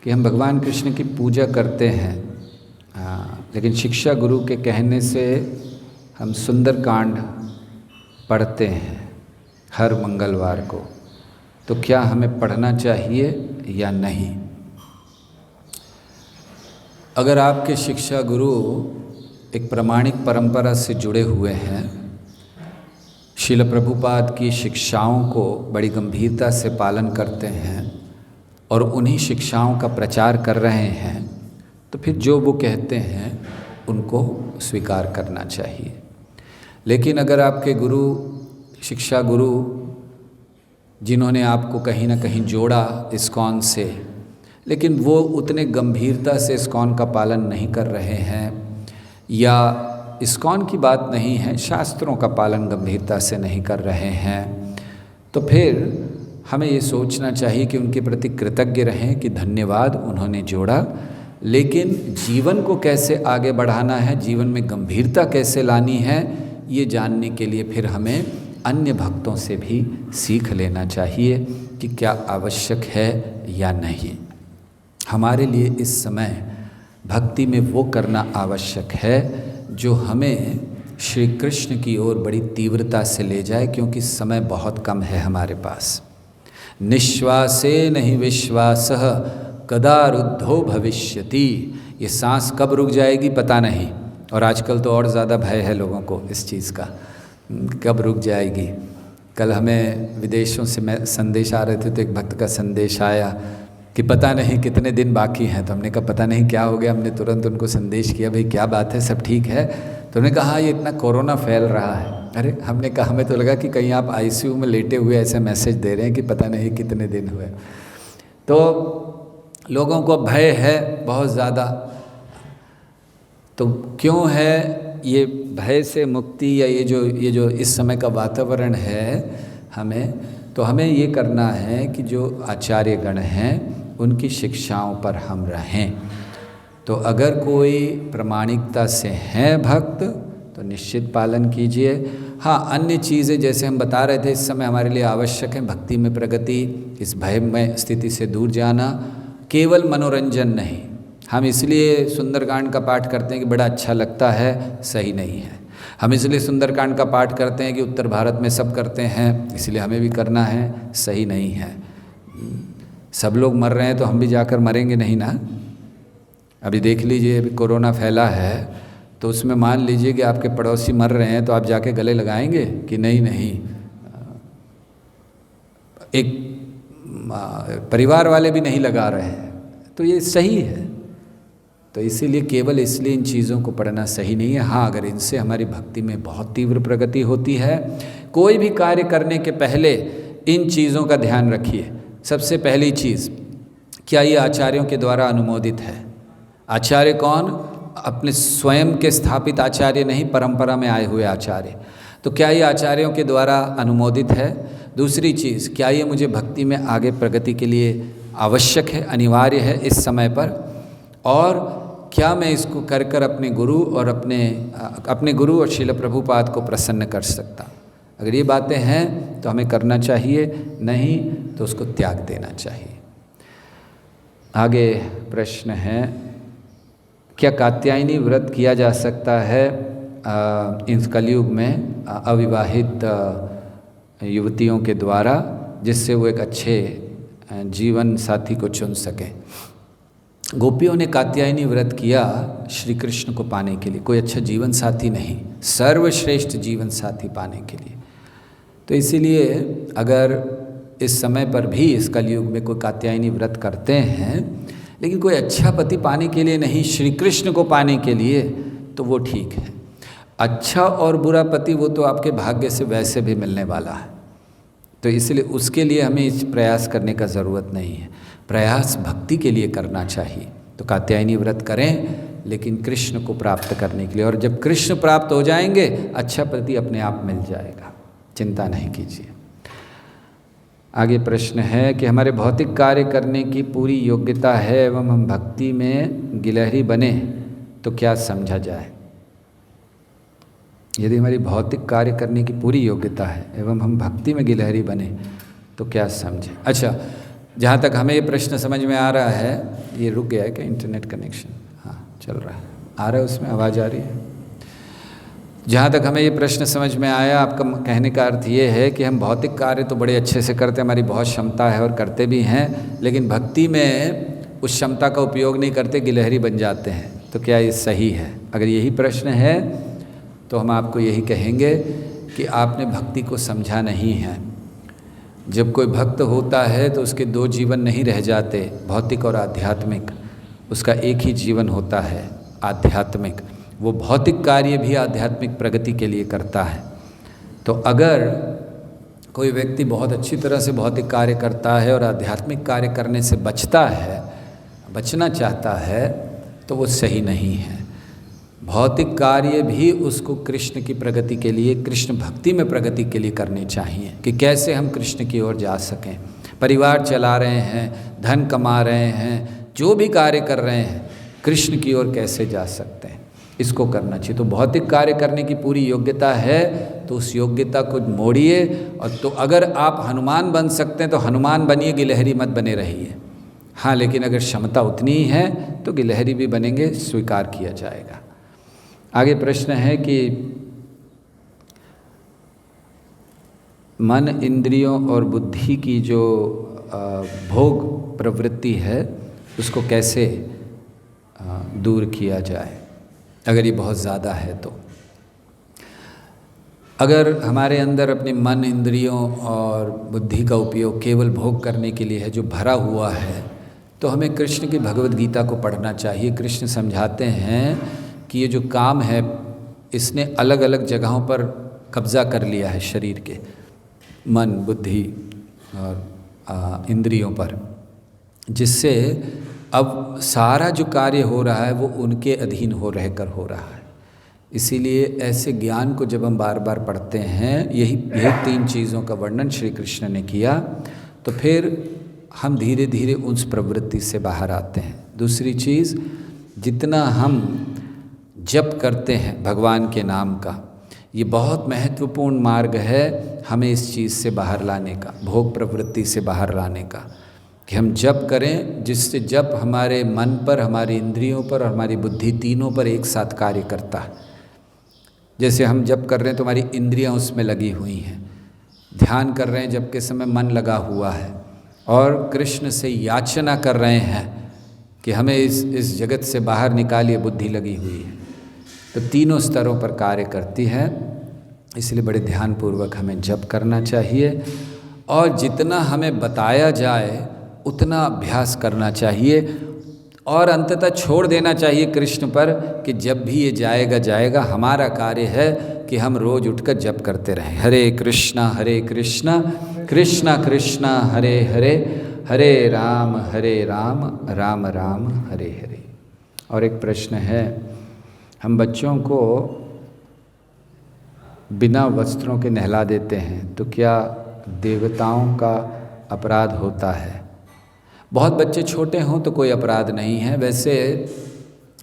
कि हम भगवान कृष्ण की पूजा करते हैं, लेकिन शिक्षा गुरु के कहने से हम सुंदरकांड पढ़ते हैं हर मंगलवार को, तो क्या हमें पढ़ना चाहिए या नहीं? अगर आपके शिक्षा गुरु एक प्रामाणिक परंपरा से जुड़े हुए हैं, श्रील प्रभुपाद की शिक्षाओं को बड़ी गंभीरता से पालन करते हैं और उन्हीं शिक्षाओं का प्रचार कर रहे हैं, तो फिर जो वो कहते हैं उनको स्वीकार करना चाहिए। लेकिन अगर आपके गुरु, शिक्षा गुरु, जिन्होंने आपको कहीं ना कहीं जोड़ा इस्कॉन से, लेकिन वो उतने गंभीरता से इस्कॉन का पालन नहीं कर रहे हैं, या इस्कॉन की बात नहीं है, शास्त्रों का पालन गंभीरता से नहीं कर रहे हैं, तो फिर हमें ये सोचना चाहिए कि उनके प्रति कृतज्ञ रहें कि धन्यवाद, उन्होंने जोड़ा। लेकिन जीवन को कैसे आगे बढ़ाना है, जीवन में गंभीरता कैसे लानी है, ये जानने के लिए फिर हमें अन्य भक्तों से भी सीख लेना चाहिए कि क्या आवश्यक है या नहीं। हमारे लिए इस समय भक्ति में वो करना आवश्यक है जो हमें श्री कृष्ण की ओर बड़ी तीव्रता से ले जाए, क्योंकि समय बहुत कम है हमारे पास। निश्वासे नहीं विश्वासः कदा रुद्धो भविष्यति, ये सांस कब रुक जाएगी पता नहीं। और आजकल तो और ज़्यादा भय है लोगों को इस चीज़ का, कब रुक जाएगी। कल हमें विदेशों से संदेश आ रहे थे, तो एक भक्त का संदेश आया कि पता नहीं कितने दिन बाकी हैं। तो हमने कहा पता नहीं क्या हो गया। हमने तुरंत उनको संदेश किया, भाई क्या बात है, सब ठीक है? तो उन्होंने कहा ये इतना कोरोना फैल रहा है। अरे हमने कहा, हमें तो लगा कि कहीं आप आईसीयू में लेटे हुए ऐसे मैसेज दे रहे हैं कि पता नहीं कितने दिन हुए। तो लोगों को भय है बहुत ज़्यादा। तो क्यों है ये भय से मुक्ति, या ये जो इस समय का वातावरण है हमें ये करना है कि जो आचार्यगण हैं उनकी शिक्षाओं पर हम रहें। तो अगर कोई प्रामाणिकता से हैं भक्त तो निश्चित पालन कीजिए। हाँ, अन्य चीज़ें जैसे हम बता रहे थे इस समय हमारे लिए आवश्यक है, भक्ति में प्रगति, इस भय में स्थिति से दूर जाना, केवल मनोरंजन नहीं। हम इसलिए सुंदरकांड का पाठ करते हैं कि बड़ा अच्छा लगता है, सही नहीं है। हम इसलिए सुंदरकांड का पाठ करते हैं कि उत्तर भारत में सब करते हैं, इसलिए हमें भी करना है, सही नहीं है। सब लोग मर रहे हैं तो हम भी जाकर मरेंगे नहीं ना। अभी देख लीजिए, अभी कोरोना फैला है तो उसमें मान लीजिए कि आपके पड़ोसी मर रहे हैं तो आप जाके गले लगाएंगे कि नहीं। एक परिवार वाले भी नहीं लगा रहे हैं, तो ये सही है। तो इसीलिए केवल इसलिए इन चीज़ों को पढ़ना सही नहीं है। हाँ, अगर इनसे हमारी भक्ति में बहुत तीव्र प्रगति होती है, कोई भी कार्य करने के पहले इन चीज़ों का ध्यान रखिए। सबसे पहली चीज़, क्या ये आचार्यों के द्वारा अनुमोदित है? आचार्य कौन? अपने स्वयं के स्थापित आचार्य नहीं, परंपरा में आए हुए आचार्य। तो क्या ये आचार्यों के द्वारा अनुमोदित है? दूसरी चीज़, क्या ये मुझे भक्ति में आगे प्रगति के लिए आवश्यक है, अनिवार्य है इस समय पर? और क्या मैं इसको कर कर अपने गुरु और श्रील प्रभुपाद को प्रसन्न कर सकता? अगर ये बातें हैं तो हमें करना चाहिए, नहीं तो उसको त्याग देना चाहिए। आगे प्रश्न है, क्या कात्यायनी व्रत किया जा सकता है इस कलयुग में अविवाहित युवतियों के द्वारा, जिससे वो एक अच्छे जीवन साथी को चुन सकें? गोपियों ने कात्यायनी व्रत किया श्री कृष्ण को पाने के लिए, कोई अच्छा जीवन साथी नहीं, सर्वश्रेष्ठ जीवन साथी पाने के लिए। तो इसीलिए अगर इस समय पर भी इस कलयुग में कोई कात्यायनी व्रत करते हैं, लेकिन कोई अच्छा पति पाने के लिए नहीं, श्री कृष्ण को पाने के लिए, तो वो ठीक है। अच्छा और बुरा पति वो तो आपके भाग्य से वैसे भी मिलने वाला है, तो इसलिए उसके लिए हमें इस प्रयास करने का ज़रूरत नहीं है। प्रयास भक्ति के लिए करना चाहिए। तो कात्यायनी व्रत करें, लेकिन कृष्ण को प्राप्त करने के लिए। और जब कृष्ण प्राप्त हो जाएंगे, अच्छा पति अपने आप मिल जाएगा, चिंता नहीं कीजिए। आगे प्रश्न है कि हमारे भौतिक कार्य करने की पूरी योग्यता है एवं हम भक्ति में गिलहरी बने तो क्या समझा जाए? यदि हमारी भौतिक कार्य करने की पूरी योग्यता है एवं हम भक्ति में गिलहरी बने तो क्या समझें? अच्छा, जहाँ तक हमें ये प्रश्न समझ में आ रहा है, ये रुक गया है क्या इंटरनेट कनेक्शन? हाँ, चल रहा है, आ रहा है, उसमें आवाज़ आ रही है। जहाँ तक हमें ये प्रश्न समझ में आया, आपका कहने का अर्थ ये है कि हम भौतिक कार्य तो बड़े अच्छे से करते हैं, हमारी बहुत क्षमता है और करते भी हैं, लेकिन भक्ति में उस क्षमता का उपयोग नहीं करते, गिलहरी बन जाते हैं। तो क्या ये सही है? अगर यही प्रश्न है तो हम आपको यही कहेंगे कि आपने भक्ति को समझा नहीं है। जब कोई भक्त होता है तो उसके दो जीवन नहीं रह जाते, भौतिक और आध्यात्मिक। उसका एक ही जीवन होता है आध्यात्मिक। वो भौतिक कार्य भी आध्यात्मिक प्रगति के लिए करता है। तो अगर कोई व्यक्ति बहुत अच्छी तरह से भौतिक कार्य करता है और आध्यात्मिक कार्य करने से बचना चाहता है, तो वो सही नहीं है। भौतिक कार्य भी उसको कृष्ण की प्रगति के लिए, कृष्ण भक्ति में प्रगति के लिए करने चाहिए कि कैसे हम कृष्ण की ओर जा सकें। परिवार चला रहे हैं, धन कमा रहे हैं, जो भी कार्य कर रहे हैं, कृष्ण की ओर कैसे जा सकते हैं, इसको करना चाहिए। तो भौतिक कार्य करने की पूरी योग्यता है तो उस योग्यता को मोड़िए। और तो अगर आप हनुमान बन सकते हैं तो हनुमान बनिए, गिलहरी मत बने रहिए। हाँ, लेकिन अगर क्षमता उतनी ही है तो गिलहरी भी बनेंगे, स्वीकार किया जाएगा। आगे प्रश्न है कि मन, इंद्रियों और बुद्धि की जो भोग प्रवृत्ति है उसको कैसे दूर किया जाए अगर ये बहुत ज़्यादा है तो। अगर हमारे अंदर अपने मन, इंद्रियों और बुद्धि का उपयोग केवल भोग करने के लिए है, जो भरा हुआ है, तो हमें कृष्ण की भगवद गीता को पढ़ना चाहिए। कृष्ण समझाते हैं कि ये जो काम है इसने अलग अलग जगहों पर कब्ज़ा कर लिया है शरीर के, मन, बुद्धि और इंद्रियों पर, जिससे अब सारा जो कार्य हो रहा है वो उनके अधीन रहकर हो रहा है। इसीलिए ऐसे ज्ञान को जब हम बार बार पढ़ते हैं, यही 3 चीज़ों का वर्णन श्री कृष्ण ने किया, तो फिर हम धीरे धीरे उस प्रवृत्ति से बाहर आते हैं। दूसरी चीज़, जितना हम जप करते हैं भगवान के नाम का, ये बहुत महत्वपूर्ण मार्ग है हमें इस चीज़ से बाहर लाने का, भोग प्रवृत्ति से बाहर लाने का, कि हम जप करें, जिससे जप हमारे मन पर, हमारी इंद्रियों पर और हमारी बुद्धि तीनों पर एक साथ कार्य करता है। जैसे हम जप कर रहे हैं तो हमारी इंद्रियां उसमें लगी हुई हैं, ध्यान कर रहे हैं जप के समय मन लगा हुआ है, और कृष्ण से याचना कर रहे हैं कि हमें इस जगत से बाहर निकालिए, बुद्धि लगी हुई है। तो तीनों स्तरों पर कार्य करती है, इसलिए बड़े ध्यानपूर्वक हमें जप करना चाहिए। और जितना हमें बताया जाए उतना अभ्यास करना चाहिए, और अंततः छोड़ देना चाहिए कृष्ण पर कि जब भी ये जाएगा, हमारा कार्य है कि हम रोज़ उठकर जप करते रहें, हरे कृष्णा कृष्णा कृष्णा हरे हरे, हरे राम राम राम हरे हरे। और एक प्रश्न है, हम बच्चों को बिना वस्त्रों के नहला देते हैं तो क्या देवताओं का अपराध होता है? बहुत बच्चे छोटे हों तो कोई अपराध नहीं है। वैसे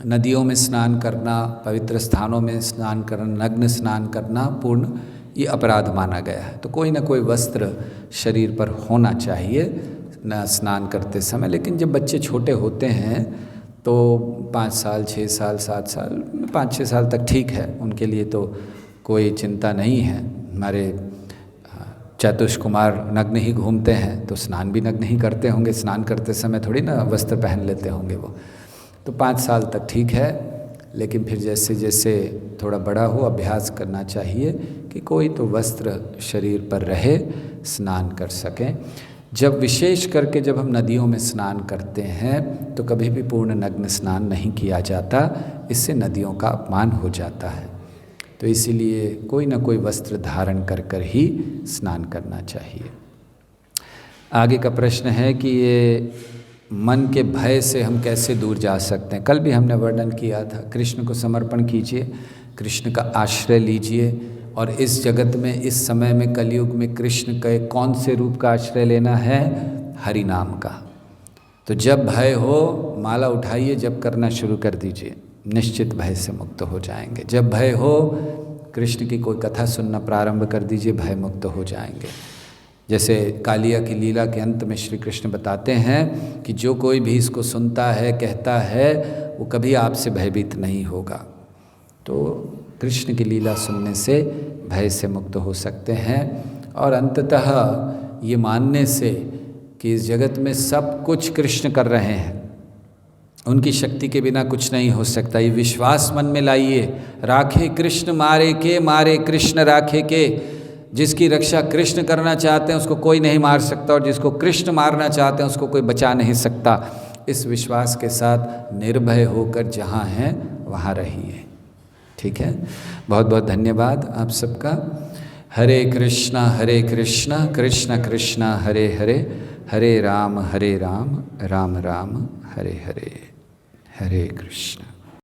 नदियों में स्नान करना, पवित्र स्थानों में स्नान करना, नग्न स्नान करना पूर्ण ये अपराध माना गया है। तो कोई ना कोई वस्त्र शरीर पर होना चाहिए न स्नान करते समय। लेकिन जब बच्चे छोटे होते हैं तो 5 साल, 6 साल, 7 साल, 5-6 साल तक ठीक है, उनके लिए तो कोई चिंता नहीं है। हमारे चतुष कुमार नग्न ही घूमते हैं तो स्नान भी नग्न ही करते होंगे, स्नान करते समय थोड़ी ना वस्त्र पहन लेते होंगे वो। तो 5 साल तक ठीक है, लेकिन फिर जैसे जैसे थोड़ा बड़ा हो अभ्यास करना चाहिए कि कोई तो वस्त्र शरीर पर रहे, स्नान कर सकें। जब विशेष करके जब हम नदियों में स्नान करते हैं तो कभी भी पूर्ण नग्न स्नान नहीं किया जाता, इससे नदियों का अपमान हो जाता है। तो इसीलिए कोई ना कोई वस्त्र धारण कर कर ही स्नान करना चाहिए। आगे का प्रश्न है कि ये मन के भय से हम कैसे दूर जा सकते हैं। कल भी हमने वर्णन किया था, कृष्ण को समर्पण कीजिए, कृष्ण का आश्रय लीजिए। और इस जगत में, इस समय में, कलयुग में कृष्ण के कौन से रूप का आश्रय लेना है? हरि नाम का। तो जब भय हो, माला उठाइए, जप करना शुरू कर दीजिए, निश्चित भय से मुक्त हो जाएंगे। जब भय हो, कृष्ण की कोई कथा सुनना प्रारंभ कर दीजिए, भय मुक्त हो जाएंगे। जैसे कालिया की लीला के अंत में श्री कृष्ण बताते हैं कि जो कोई भी इसको सुनता है, कहता है, वो कभी आपसे भयभीत नहीं होगा। तो कृष्ण की लीला सुनने से भय से मुक्त हो सकते हैं। और अंततः ये मानने से कि इस जगत में सब कुछ कृष्ण कर रहे हैं, उनकी शक्ति के बिना कुछ नहीं हो सकता, ये विश्वास मन में लाइए। राखे कृष्ण मारे के, मारे कृष्ण राखे के। जिसकी रक्षा कृष्ण करना चाहते हैं उसको कोई नहीं मार सकता, और जिसको कृष्ण मारना चाहते हैं उसको कोई बचा नहीं सकता। इस विश्वास के साथ निर्भय होकर जहाँ हैं वहाँ रहिए। ठीक है, बहुत बहुत धन्यवाद आप सबका। हरे कृष्णा कृष्ण कृष्ण हरे हरे, हरे राम राम राम हरे हरे। हरे कृष्ण।